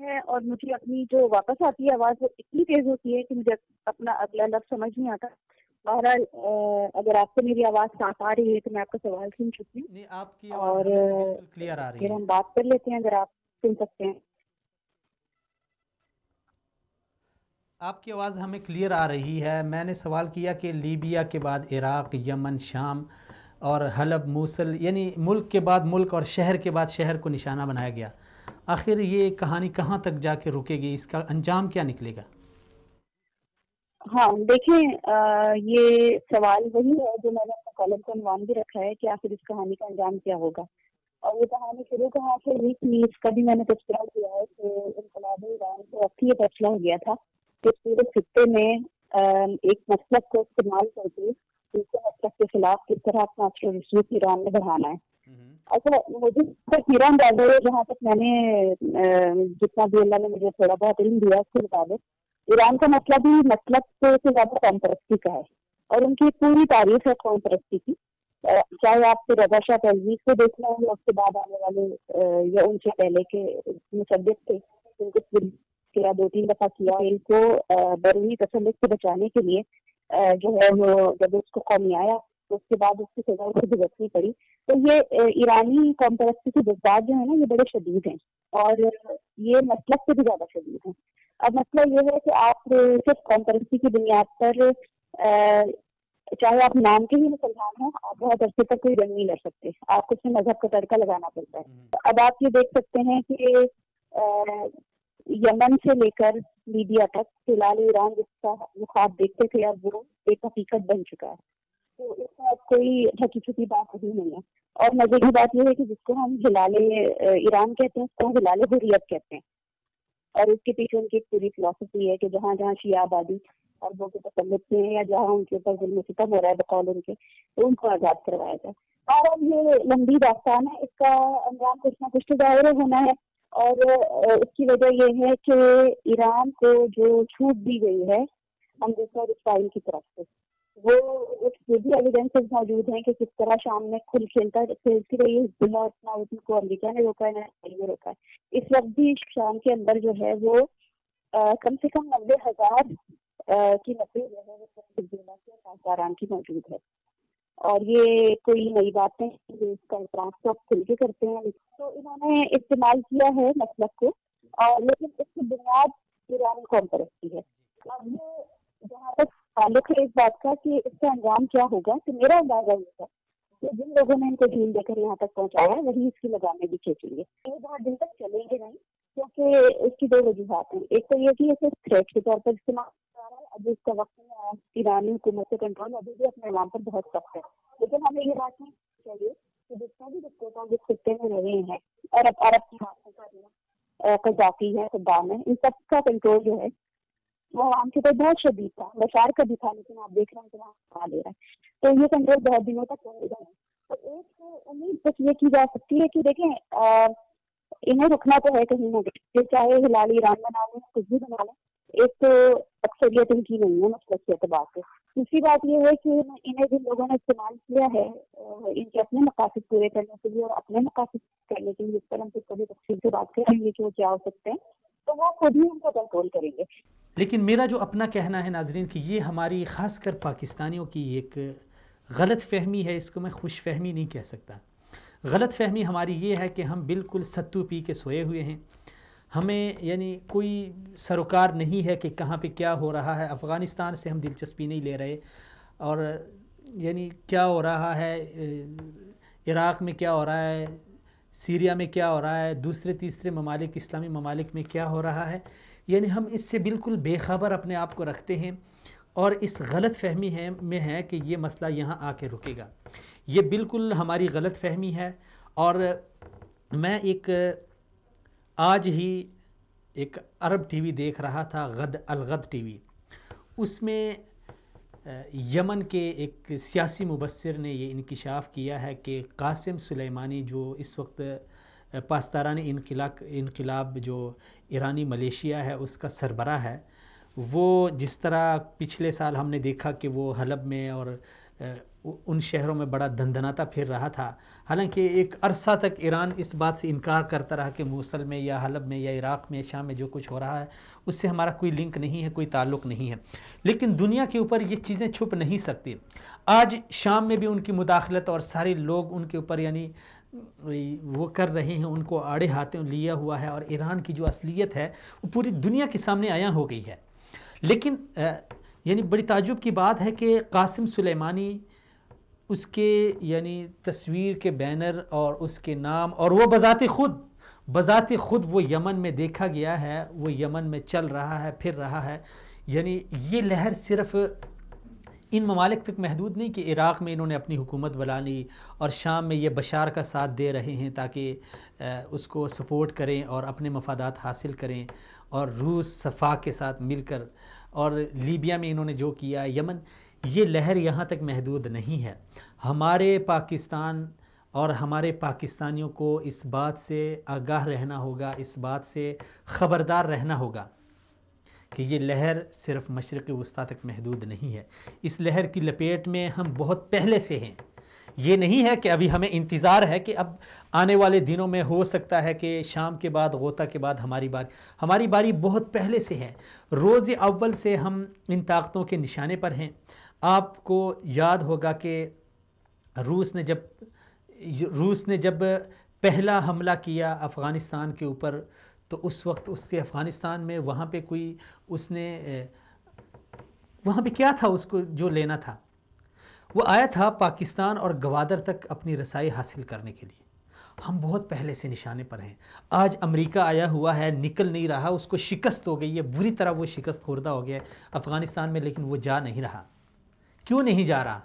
ہے، اور مجھے اپنی جو واپس آتی ہے آواز وہ اتنی تیز ہوتی ہے کہ مجھے اپنا اگلا لفظ سمجھ نہیں آتا. بہرحال اگر آپ کو میری آواز صاف آ رہی ہے تو میں آپ کا سوال سن چکی ہوں. نہیں، آپ کی آواز ہمیں تو بالکل کلیئر آ رہی ہے. پھر ہم بات کر لیتے ہیں اگر آپ سن سکتے ہیں. آپ کی آواز ہمیں کلیئر آ رہی ہے. میں نے سوال کیا کہ لیبیا کے بعد عراق، یمن، شام اور حلب، موصل، یعنی ملک کے بعد ملک اور شہر کے بعد شہر کو نشانہ بنایا گیا. آخر یہ کہانی کہاں تک جا کے رکے گی؟ اس کا انجام کیا نکلے گا؟ ہاں دیکھیں، یہ سوال وہی ہے جو میں نے اپنے کالم کا عنوان بھی رکھا ہے کہ آخر اس کہانی کا انجام کیا ہوگا. اور یہ کہانی شروع کہاں سے ہوئی تھی اس کا بھی میں نے تذکرہ کیا ہے کہ انقلاب ایران سے وقت یہ فیصلہ ہو گیا تھا کہ پورے خطے میں ایک مسلک کو استعمال کر کے دوسرے مسلک کے خلاف کس طرح اپنا اثر و رسوخ ایران میں بڑھانا ہے. اچھا، مجھے ایران ڈالے جہاں تک میں نے جتنا بھی اللہ نے مجھے تھوڑا بہت علم دیا اس کے مطابق ایران کا مسئلہ بھی مسلک سے زیادہ قوم پرستی کا ہے، اور ان کی پوری تاریخ ہے قوم پرستی کی. چاہے آپ کو رضا شاہ پرویز کو دیکھنا ہے یا اس کے بعد آنے والے یا ان سے پہلے کے مصدق تھے جن کو 2-3 دفعہ کیا، ان کو بیرونی تسلط سے بچانے کے لیے جو ہے وہ جب اس کو قومی آیا تو اس کے بعد اس کی سزا کو بھگتنی پڑی. تو یہ ایرانی قوم پرستی کے جذبات جو ہیں نا یہ بڑے شدید ہیں اور یہ مسلک سے بھی زیادہ شدید ہیں. اب مسئلہ یہ ہے کہ آپ صرف قوم پرستی کی بنیاد پر چاہے آپ نام کے ہی مسلمان ہوں، آپ بہت عرصے تک کوئی جنگ نہیں لڑ سکتے، آپ کو اس میں مذہب کا تڑکا لگانا پڑتا ہے. اب آپ یہ دیکھ سکتے ہیں کہ یمن سے لے کر لیبیا تک فی الحال ایران جس کا خواب دیکھتے تھے اب وہ ایک حقیقت بن چکا ہے. تو اس میں اب کوئی ڈھکی چھپی بات نہیں ہے. اور مزے کی بات یہ ہے کہ جس کو ہم ہلال ایران کہتے ہیں اس کو ہم ہلال حریت کہتے ہیں، اور اس کے پیچھے ان کی پوری فلسفی ہے کہ جہاں جہاں شیعہ آبادی عربوں کے تسلط میں ہے یا جہاں ان کے اوپر ظلم و ستم ہو رہا ہے بقول ان کے، تو ان کو آزاد کروایا جائے. اور اب یہ لمبی داستان ہے، اس کا انجام کچھ نہ کچھ تو ظاہر ہونا ہے. اور اس کی وجہ یہ ہے کہ ایران کو جو چھوٹ دی گئی ہے امریکہ اسرائیل کی طرف سے، وہ یہ بھی ایویڈینسز موجود ہیں کہ کس طرح شام میں کھیلتی رہی ہے حزب اللہ، اتنا ان کو امریکہ نے روکا ہے نہ اسرائیل نے روکا ہے. اس وقت بھی شام کے اندر جو ہے وہ کم سے کم 90,000 کی نفری جو ہے وہ حزب اللہ کے پاسداران کی موجود ہے. اور یہ کوئی نئی بات نہیں، جو اس کا اعتراف تو اب کھل کے کرتے ہیں. تو انہوں نے استعمال کیا ہے مسلک کو، اور لیکن اس کی بنیاد ایرانی قوم پرستی ہے. اب یہ جہاں تک تعلق ہے اس بات کا کہ اس کا انجام کیا ہوگا، تو میرا اندازہ یہ ہے کہ جن لوگوں نے ان کو ڈھیل دے کر یہاں تک پہنچایا ہے وہی اس کی لگامیں بھی کھینچیں گے. یہ بہت دن تک چلیں گے نہیں، کیونکہ اس کی 2 وجوہات ہیں. ایک تو یہ کہ اسے تھریٹ کے طور پر استعمال کر رہا ہے. ابھی اس کا وقت میں ایرانی حکومت سے کنٹرول ابھی بھی اپنے عوام پر بہت سخت ہے، لیکن ہمیں یہ بات نہیں چاہیے کہ جتنے بھی ڈکٹیٹر جس خطے میں رہے ہیں، عرب کی بات کر رہے ہیں، قذافی ہے، صدام ہے، ان سب کا کنٹرول جو ہے وہ عوام کے اوپر بہت شدید تھا. بشار کا بھی تھا، لیکن آپ دیکھ رہے ہیں کہ وہاں کھا لے رہا ہے. تو یہ کنٹرول بہت دنوں تک رہے گا. تو ایک امید بس یہ کی جا سکتی ہے کہ دیکھیں انہیں رکنا تو ہے کہیں نہ کہیں، چاہے ہلال ایران بنا لیں کچھ بھی بنا لیں. ایک تو اکثریت ان کی نہیں ہے مسلک کے اعتبار سے. دوسری بات یہ ہے کہ انہیں جن لوگوں نے استعمال کیا ہے ان کے اپنے مقاصد پورے کرنے کے لیے اور اپنے مقاصد کرنے کے لیے، جس پر ہم کبھی تفصیل سے بات کریں گے کہ وہ کیا ہو سکتے ہیں، تو وہ خود ہی ان کو کنٹرول کریں گے. لیکن میرا جو اپنا کہنا ہے ناظرین کہ یہ ہماری خاص کر پاکستانیوں کی ایک غلط فہمی ہے، اس کو میں خوش فہمی نہیں کہہ سکتا. غلط فہمی ہماری یہ ہے کہ ہم بالکل ستو پی کے سوئے ہوئے ہیں، ہمیں یعنی کوئی سروکار نہیں ہے کہ کہاں پہ کیا ہو رہا ہے. افغانستان سے ہم دلچسپی نہیں لے رہے، اور یعنی کیا ہو رہا ہے عراق میں، کیا ہو رہا ہے سیریا میں، کیا ہو رہا ہے دوسرے تیسرے ممالک اسلامی ممالک میں کیا ہو رہا ہے، یعنی ہم اس سے بالکل بے خبر اپنے آپ کو رکھتے ہیں اور اس غلط فہمی میں ہے کہ یہ مسئلہ یہاں آ کے رکے گا. یہ بالکل ہماری غلط فہمی ہے. اور میں آج ہی ایک عرب ٹی وی دیکھ رہا تھا، الغد ٹی وی. اس میں یمن کے ایک سیاسی مبصر نے یہ انکشاف کیا ہے کہ قاسم سلیمانی جو اس وقت پاسداران انقلاب جو ایرانی ملیشیا ہے اس کا سربراہ ہے، وہ جس طرح پچھلے سال ہم نے دیکھا کہ وہ حلب میں اور ان شہروں میں بڑا دندناتا پھر رہا تھا، حالانکہ ایک عرصہ تک ایران اس بات سے انکار کرتا رہا کہ موصل میں یا حلب میں یا عراق میں شام میں جو کچھ ہو رہا ہے اس سے ہمارا کوئی لنک نہیں ہے، کوئی تعلق نہیں ہے. لیکن دنیا کے اوپر یہ چیزیں چھپ نہیں سکتی. آج شام میں بھی ان کی مداخلت اور سارے لوگ ان کے اوپر یعنی وہ کر رہے ہیں، ان کو آڑے ہاتھوں لیا ہوا ہے، اور ایران کی جو اصلیت ہے وہ پوری دنیا کے سامنے عیاں ہو گئی ہے. لیکن یعنی بڑی تعجب کی بات ہے کہ قاسم سلیمانی اس کے یعنی تصویر کے بینر اور اس کے نام، اور وہ بذات خود وہ یمن میں دیکھا گیا ہے، وہ یمن میں چل رہا ہے، پھر رہا ہے. یعنی یہ لہر صرف ان ممالک تک محدود نہیں کہ عراق میں انہوں نے اپنی حکومت بنا لی اور شام میں یہ بشار کا ساتھ دے رہے ہیں تاکہ اس کو سپورٹ کریں اور اپنے مفادات حاصل کریں، اور روس صفا کے ساتھ مل کر، اور لیبیا میں انہوں نے جو کیا، یمن، یہ لہر یہاں تک محدود نہیں ہے. ہمارے پاکستان اور ہمارے پاکستانیوں کو اس بات سے آگاہ رہنا ہوگا، اس بات سے خبردار رہنا ہوگا کہ یہ لہر صرف مشرق وسطیٰ تک محدود نہیں ہے. اس لہر کی لپیٹ میں ہم بہت پہلے سے ہیں. یہ نہیں ہے کہ ابھی ہمیں انتظار ہے کہ اب آنے والے دنوں میں ہو سکتا ہے کہ شام کے بعد غوطہ کے بعد ہماری باری بہت پہلے سے ہے. روز اول سے ہم ان طاقتوں کے نشانے پر ہیں. آپ کو یاد ہوگا کہ روس نے جب پہلا حملہ کیا افغانستان کے اوپر تو اس وقت اس کے افغانستان میں وہاں پہ وہاں پہ کیا تھا اس کو جو لینا تھا، وہ آیا تھا پاکستان اور گوادر تک اپنی رسائی حاصل کرنے کے لیے. ہم بہت پہلے سے نشانے پر ہیں. آج امریکہ آیا ہوا ہے، نکل نہیں رہا، اس کو شکست ہو گئی ہے، بری طرح وہ شکست خوردہ ہو گیا ہے افغانستان میں، لیکن وہ جا نہیں رہا. کیوں نہیں جا رہا؟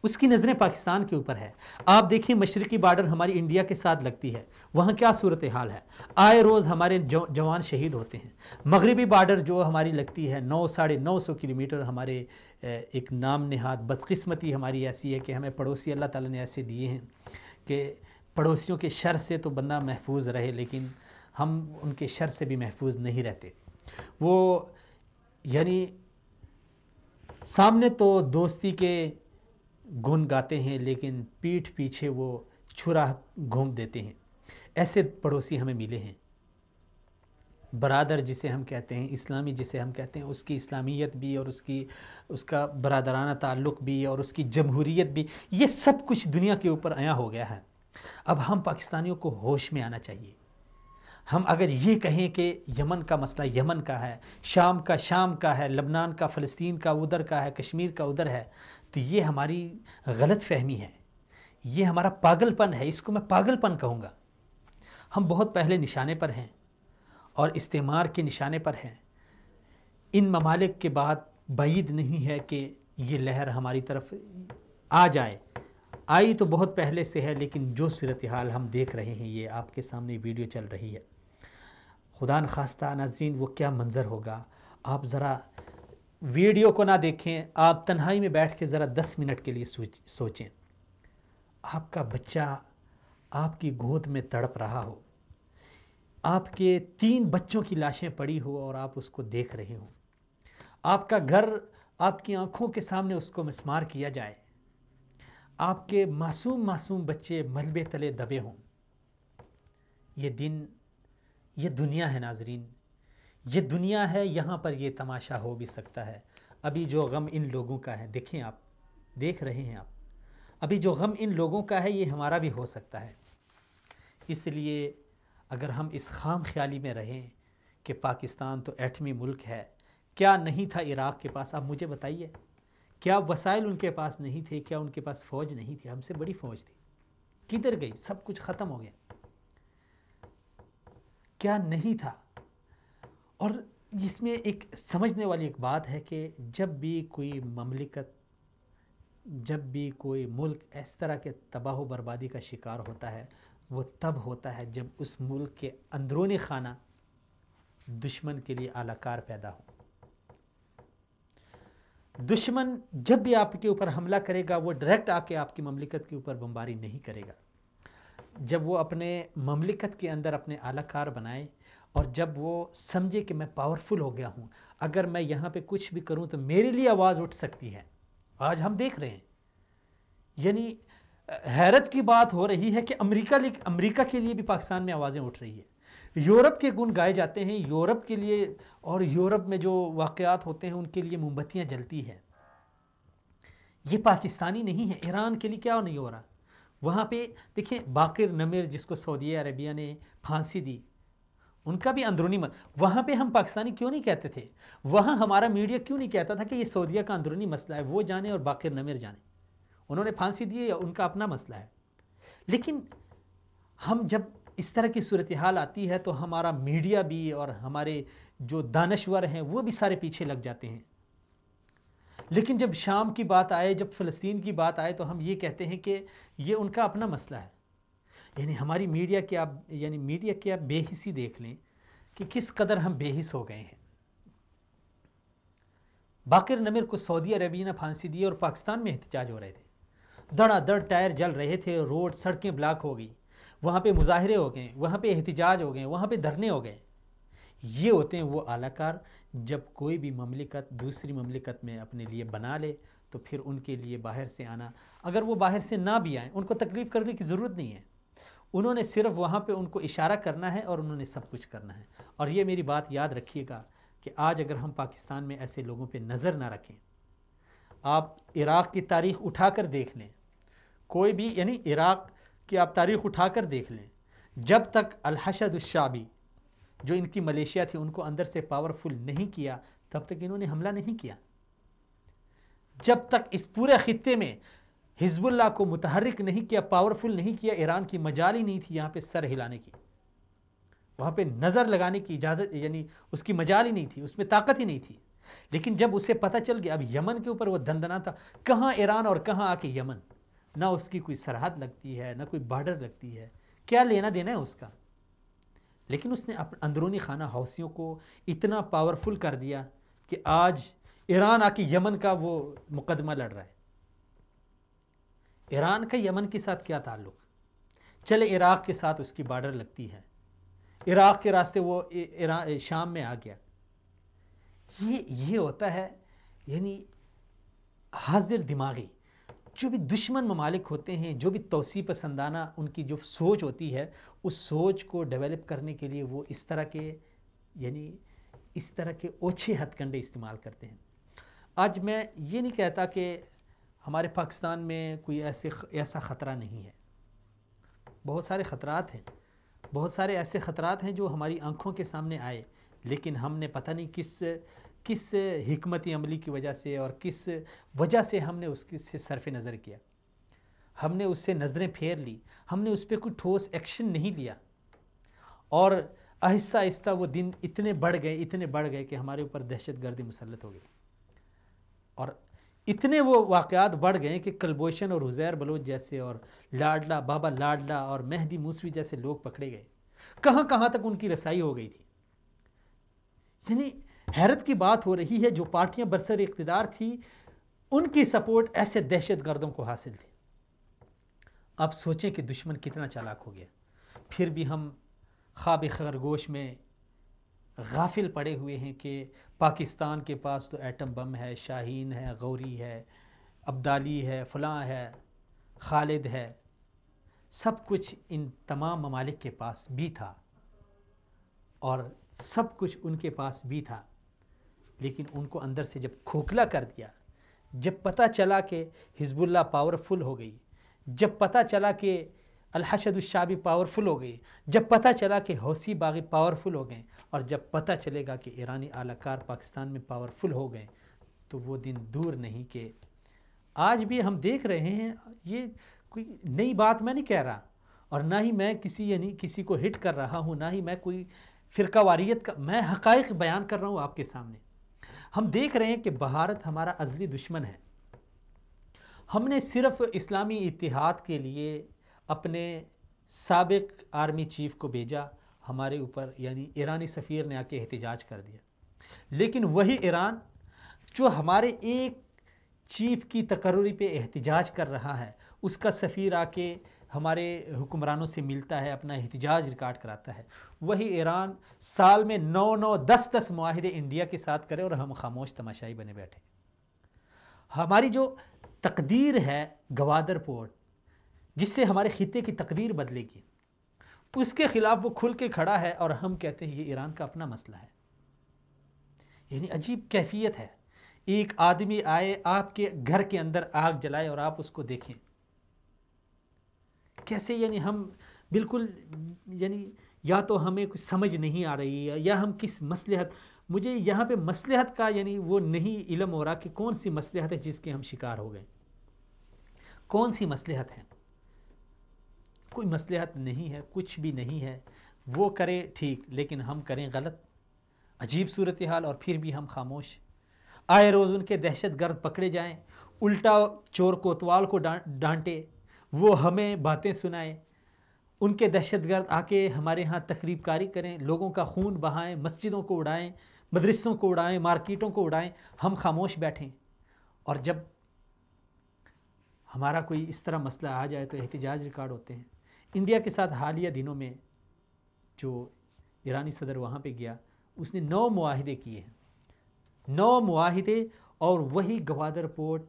اس کی نظریں پاکستان کے اوپر ہے. آپ دیکھیں مشرقی بارڈر ہماری انڈیا کے ساتھ لگتی ہے، وہاں کیا صورتحال ہے، آئے روز ہمارے جوان شہید ہوتے ہیں. مغربی بارڈر جو ہماری لگتی ہے 900-950 کلومیٹر، ہمارے ایک نام نہاد بدقسمتی ہماری ایسی ہے کہ ہمیں پڑوسی اللہ تعالیٰ نے ایسے دیے ہیں کہ پڑوسیوں کے شر سے تو بندہ محفوظ رہے، لیکن ہم ان کے شر سے بھی محفوظ نہیں رہتے. وہ یعنی سامنے تو دوستی کے گن گاتے ہیں لیکن پیٹھ پیچھے وہ چھرا گھونپ دیتے ہیں. ایسے پڑوسی ہمیں ملے ہیں. برادر جسے ہم کہتے ہیں، اسلامی جسے ہم کہتے ہیں، اس کی اسلامیت بھی اور اس کا برادرانہ تعلق بھی اور اس کی جمہوریت بھی، یہ سب کچھ دنیا کے اوپر عیاں ہو گیا ہے. اب ہم پاکستانیوں کو ہوش میں آنا چاہیے. ہم اگر یہ کہیں کہ یمن کا مسئلہ یمن کا ہے، شام کا ہے، لبنان کا فلسطین کا ادھر کا ہے، کشمیر کا ادھر ہے، تو یہ ہماری غلط فہمی ہے، یہ ہمارا پاگل پن ہے. اس کو میں پاگل پن کہوں گا. ہم بہت پہلے نشانے پر ہیں اور استعمار کے نشانے پر ہیں. ان ممالک کے بعد بعید نہیں ہے کہ یہ لہر ہماری طرف آ جائے. آئی تو بہت پہلے سے ہے، لیکن جو صورتحال ہم دیکھ رہے ہیں، یہ آپ کے سامنے ویڈیو چل رہی ہے، خدا نخواستہ ناظرین وہ کیا منظر ہوگا. آپ ذرا ویڈیو کو نہ دیکھیں، آپ تنہائی میں بیٹھ کے ذرا 10 منٹ کے لیے سوچیں. آپ کا بچہ آپ کی گود میں تڑپ رہا ہو، آپ کے 3 بچوں کی لاشیں پڑی ہو اور آپ اس کو دیکھ رہے ہوں. آپ کا گھر آپ کی آنکھوں کے سامنے اس کو مسمار کیا جائے. آپ کے معصوم بچے ملبے تلے دبے ہوں. یہ دنیا ہے ناظرین، یہ دنیا ہے. یہاں پر یہ تماشا ہو بھی سکتا ہے. ابھی جو غم ان لوگوں کا ہے، دیکھیں آپ دیکھ رہے ہیں، ابھی جو غم ان لوگوں کا ہے یہ ہمارا بھی ہو سکتا ہے. اس لیے اگر ہم اس خام خیالی میں رہیں کہ پاکستان تو ایٹمی ملک ہے، کیا نہیں تھا عراق کے پاس؟ آپ مجھے بتائیے، کیا وسائل ان کے پاس نہیں تھے؟ کیا ان کے پاس فوج نہیں تھی؟ ہم سے بڑی فوج تھی. کدھر گئی؟ سب کچھ ختم ہو گیا. کیا نہیں تھا؟ اور اس میں ایک سمجھنے والی ایک بات ہے کہ جب بھی کوئی مملکت، جب بھی کوئی ملک اس طرح کے تباہ و بربادی کا شکار ہوتا ہے، وہ تب ہوتا ہے جب اس ملک کے اندرونی خانہ دشمن کے لیے اعلی کار پیدا ہو. دشمن جب بھی آپ کے اوپر حملہ کرے گا، وہ ڈائریکٹ آ کے آپ کی مملکت کے اوپر بمباری نہیں کرے گا. جب وہ اپنے مملکت کے اندر اپنے اعلی کار بنائے اور جب وہ سمجھے کہ میں پاورفل ہو گیا ہوں، اگر میں یہاں پہ کچھ بھی کروں تو میرے لیے آواز اٹھ سکتی ہے. آج ہم دیکھ رہے ہیں، یعنی حیرت کی بات ہو رہی ہے کہ امریکہ کے لیے بھی پاکستان میں آوازیں اٹھ رہی ہے. یورپ کے گن گائے جاتے ہیں، یورپ کے لیے، اور یورپ میں جو واقعات ہوتے ہیں ان کے لیے موم بتیاں جلتی ہیں. یہ پاکستانی نہیں ہے. ایران کے لیے کیا نہیں ہو رہا؟ وہاں پہ دیکھیں باقر نمر جس کو سعودی عربیہ نے پھانسی دی، ان کا بھی اندرونی وہاں پہ ہم پاکستانی کیوں نہیں کہتے تھے؟ وہاں ہمارا میڈیا کیوں نہیں کہتا تھا کہ یہ سعودیہ کا اندرونی مسئلہ ہے، وہ جانے اور باقر نمر جانے، انہوں نے پھانسی دی ہے، ان کا اپنا مسئلہ ہے. لیکن ہم جب اس طرح کی صورتحال آتی ہے تو ہمارا میڈیا بھی اور ہمارے جو دانشور ہیں وہ بھی سارے پیچھے لگ جاتے ہیں. لیکن جب شام کی بات آئے، جب فلسطین کی بات آئے تو ہم یہ کہتے ہیں کہ یہ ان کا اپنا مسئلہ ہے. یعنی ہماری میڈیا کی آپ بے حسی دیکھ لیں کہ کس قدر ہم بے حس ہو گئے ہیں. باقر نمر کو سعودی عربیہ نے پھانسی دی اور پاکستان میں احتجاج ہو رہے تھے، دڑا دڑ ٹائر جل رہے تھے، روڈ سڑکیں بلاک ہو گئی، وہاں پہ مظاہرے ہو گئے، وہاں پہ احتجاج ہو گئے، وہاں پہ دھرنے ہو گئے. یہ ہوتے ہیں وہ اعلی کار جب کوئی بھی مملکت دوسری مملکت میں اپنے لیے بنا لے تو پھر ان کے لیے باہر سے آنا، اگر وہ باہر سے نہ بھی آئیں ان کو تکلیف کرنے کی ضرورت نہیں ہے، انہوں نے صرف وہاں پہ ان کو اشارہ کرنا ہے اور انہوں نے سب کچھ کرنا ہے۔ اور یہ میری بات یاد رکھیے گا کہ آج اگر ہم پاکستان میں ایسے لوگوں پہ نظر نہ رکھیں، آپ عراق کی تاریخ اٹھا کر دیکھ لیں، کوئی بھی یعنی عراق کی آپ تاریخ اٹھا کر دیکھ لیں، جب تک الحشد الشعبی جو ان کی ملیشیا تھی ان کو اندر سے پاورفل نہیں کیا تب تک انہوں نے حملہ نہیں کیا۔ جب تک اس پورے خطے میں حزب اللہ کو متحرک نہیں کیا، پاورفل نہیں کیا، ایران کی مجال ہی نہیں تھی یہاں پہ سر ہلانے کی، وہاں پہ نظر لگانے کی اجازت یعنی اس کی مجال ہی نہیں تھی، اس میں طاقت ہی نہیں تھی۔ لیکن جب اسے پتہ چل گیا اب یمن کے اوپر وہ دندنا تھا، کہاں ایران اور کہاں آ کے یمن، نہ اس کی کوئی سرحد لگتی ہے نہ کوئی بارڈر لگتی ہے، کیا لینا دینا ہے اس کا، لیکن اس نے اندرونی خانہ حوثیوں کو اتنا پاورفل کر دیا کہ آج ایران آ کے یمن کا وہ مقدمہ لڑ رہا ہے۔ ایران کا یمن کے ساتھ کیا تعلق؟ چلے عراق کے ساتھ اس کی بارڈر لگتی ہے، عراق کے راستے وہ شام میں آ گیا۔ یہ ہوتا ہے یعنی حاضر دماغی، جو بھی دشمن ممالک ہوتے ہیں، جو بھی توسیع پسندانہ ان کی جو سوچ ہوتی ہے، اس سوچ کو ڈیولپ کرنے کے لیے وہ اس طرح کے اوچھے ہتھ کنڈے استعمال کرتے ہیں۔ آج میں یہ نہیں کہتا کہ ہمارے پاکستان میں کوئی ایسا خطرہ نہیں ہے، بہت سارے خطرات ہیں، بہت سارے ایسے خطرات ہیں جو ہماری آنکھوں کے سامنے آئے، لیکن ہم نے پتہ نہیں کس حکمت عملی کی وجہ سے اور کس وجہ سے ہم نے اس سے صرف نظر کیا، ہم نے اس سے نظریں پھیر لی، ہم نے اس پہ کوئی ٹھوس ایکشن نہیں لیا، اور آہستہ آہستہ وہ دن اتنے بڑھ گئے کہ ہمارے اوپر دہشت گردی مسلط ہو گئی، اور اتنے وہ واقعات بڑھ گئے کہ کلبوشن اور عزیر بلوچ جیسے اور بابا لاڈلا اور مہدی موسوی جیسے لوگ پکڑے گئے، کہاں تک ان کی رسائی ہو گئی تھی۔ یعنی حیرت کی بات ہو رہی ہے، جو پارٹیاں برسر اقتدار تھی ان کی سپورٹ ایسے دہشت گردوں کو حاصل تھی۔ آپ سوچیں کہ دشمن کتنا چالاک ہو گیا، پھر بھی ہم خواب خرگوش میں غافل پڑے ہوئے ہیں کہ پاکستان کے پاس تو ایٹم بم ہے، شاہین ہے، غوری ہے، عبدالی ہے، فلاں ہے، خالد ہے، سب کچھ ان تمام ممالک کے پاس بھی تھا اور سب کچھ ان کے پاس بھی تھا، لیکن ان کو اندر سے جب کھوکھلا کر دیا، جب پتہ چلا کہ حزب اللہ پاورفل ہو گئی، جب پتہ چلا کہ الحشد الشعبی پاورفل ہو گئی، جب پتہ چلا کہ حوثی باغی پاورفل ہو گئے، اور جب پتہ چلے گا کہ ایرانی اعلی کار پاکستان میں پاورفل ہو گئے، تو وہ دن دور نہیں کہ آج بھی ہم دیکھ رہے ہیں۔ یہ کوئی نئی بات میں نہیں کہہ رہا، اور نہ ہی میں کسی کو ہٹ کر رہا ہوں، نہ ہی میں کوئی فرقہ واریت کا، میں حقائق بیان کر رہا ہوں آپ کے سامنے۔ ہم دیکھ رہے ہیں کہ بھارت ہمارا ازلی دشمن ہے، ہم نے صرف اسلامی اتحاد کے لیے اپنے سابق آرمی چیف کو بھیجا ہمارے اوپر، یعنی ایرانی سفیر نے آ کے احتجاج کر دیا، لیکن وہی ایران جو ہمارے ایک چیف کی تقرری پہ احتجاج کر رہا ہے، اس کا سفیر آ کے ہمارے حکمرانوں سے ملتا ہے، اپنا احتجاج ریکارڈ کراتا ہے، وہی ایران سال میں 9-10 معاہدے انڈیا کے ساتھ کرے اور ہم خاموش تماشائی بنے بیٹھے۔ ہماری جو تقدیر ہے گوادر پورٹ، جس سے ہمارے خطے کی تقدیر بدلے گی، اس کے خلاف وہ کھل کے کھڑا ہے، اور ہم کہتے ہیں یہ ایران کا اپنا مسئلہ ہے۔ یعنی عجیب کیفیت ہے، ایک آدمی آئے آپ کے گھر کے اندر آگ جلائے اور آپ اس کو دیکھیں کیسے، یعنی ہم بالکل یعنی یا تو ہمیں کچھ سمجھ نہیں آ رہی ہے، یا ہم کس مصلحت، مجھے یہاں پہ مصلحت کا یعنی وہ نہیں علم ہو رہا کہ کون سی مصلحت ہے جس کے ہم شکار ہو گئے، کون سی مصلحت ہے۔ کوئی مصلحت نہیں ہے، کچھ بھی نہیں ہے، وہ کرے ٹھیک لیکن ہم کریں غلط، عجیب صورتحال، اور پھر بھی ہم خاموش۔ آئے روز ان کے دہشت گرد پکڑے جائیں، الٹا چور کوتوال کو ڈانٹے، وہ ہمیں باتیں سنائیں، ان کے دہشت گرد آ کے ہمارے ہاں تخریب کاری کریں، لوگوں کا خون بہائیں، مسجدوں کو اڑائیں، مدرسوں کو اڑائیں، مارکیٹوں کو اڑائیں، ہم خاموش بیٹھیں۔ اور جب ہمارا کوئی اس طرح مسئلہ آ جائے تو احتجاج ریکارڈ ہوتے ہیں۔ انڈیا کے ساتھ حالیہ دنوں میں جو ایرانی صدر وہاں پہ گیا، اس نے 9 معاہدے کیے ہیں، 9 معاہدے، اور وہی گوادر پورٹ،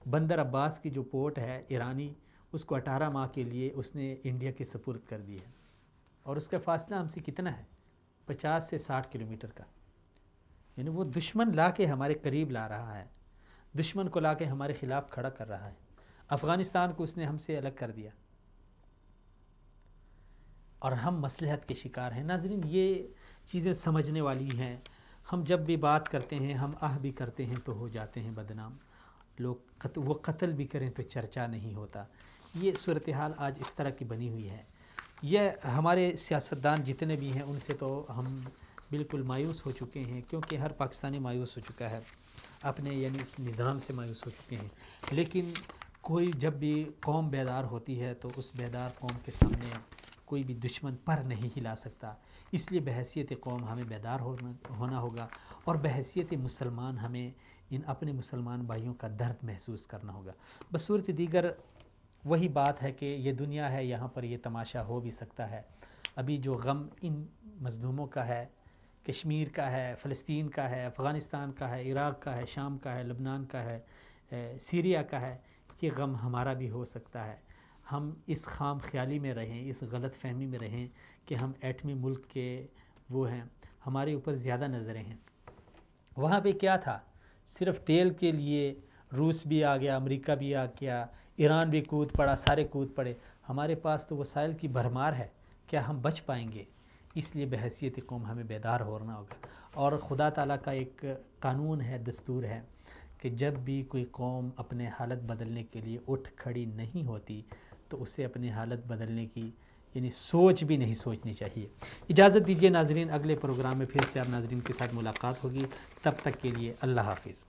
بندر عباس کی جو پورٹ ہے ایرانی، اس کو 18 ماہ کے لیے اس نے انڈیا کے سپرد کر دی ہے، اور اس کا فاصلہ ہم سے کتنا ہے؟ 50 سے 60 کلومیٹر کا. یعنی وہ دشمن لا کے ہمارے قریب لا رہا ہے، دشمن کو لا کے ہمارے خلاف کھڑا کر رہا ہے. افغانستان کو اس نے ہم سے الگ کر دیا، اور ہم مصلحت کے شکار ہیں. ناظرین، یہ چیزیں سمجھنے والی ہیں. ہم جب بھی بات کرتے ہیں، ہم بھی کرتے ہیں تو ہو جاتے ہیں بدنام. لوگ وہ قتل بھی کریں تو چرچا نہیں ہوتا. یہ صورتحال آج اس طرح کی بنی ہوئی ہے. یہ ہمارے سیاستدان جتنے بھی ہیں ان سے تو ہم بالکل مایوس ہو چکے ہیں، کیونکہ ہر پاکستانی مایوس ہو چکا ہے اپنے یعنی اس نظام سے، مایوس ہو چکے ہیں. لیکن کوئی جب بھی قوم بیدار ہوتی ہے تو اس بیدار قوم کے سامنے کوئی بھی دشمن پر نہیں ہلا سکتا. اس لیے بحیثیت قوم ہمیں بیدار ہونا ہوگا، اور بحیثیت مسلمان ہمیں ان اپنے مسلمان بھائیوں کا درد محسوس کرنا ہوگا. بصورت دیگر وہی بات ہے کہ یہ دنیا ہے، یہاں پر یہ تماشا ہو بھی سکتا ہے. ابھی جو غم ان مظلوموں کا ہے، کشمیر کا ہے، فلسطین کا ہے، افغانستان کا ہے، عراق کا ہے، شام کا ہے، لبنان کا ہے، سیریا کا ہے، یہ غم ہمارا بھی ہو سکتا ہے. ہم اس خام خیالی میں رہیں، اس غلط فہمی میں رہیں کہ ہم ایٹمی ملک کے وہ ہیں، ہمارے اوپر زیادہ نظریں ہیں. وہاں پہ کیا تھا؟ صرف تیل کے لیے روس بھی آ گیا، امریکہ بھی آ گیا، ایران بھی کود پڑا، سارے کود پڑے. ہمارے پاس تو وسائل کی بھرمار ہے، کیا ہم بچ پائیں گے؟ اس لیے بحیثیت قوم ہمیں بیدار ہونا ہوگا. اور خدا تعالیٰ کا ایک قانون ہے، دستور ہے کہ جب بھی کوئی قوم اپنے حالت بدلنے کے لیے اٹھ کھڑی نہیں ہوتی تو اسے اپنی حالت بدلنے کی یعنی سوچ بھی نہیں سوچنی چاہیے. اجازت دیجیے ناظرین، اگلے پروگرام میں پھر سے آپ ناظرین کے ساتھ ملاقات ہوگی. تب تک کے لیے اللہ حافظ.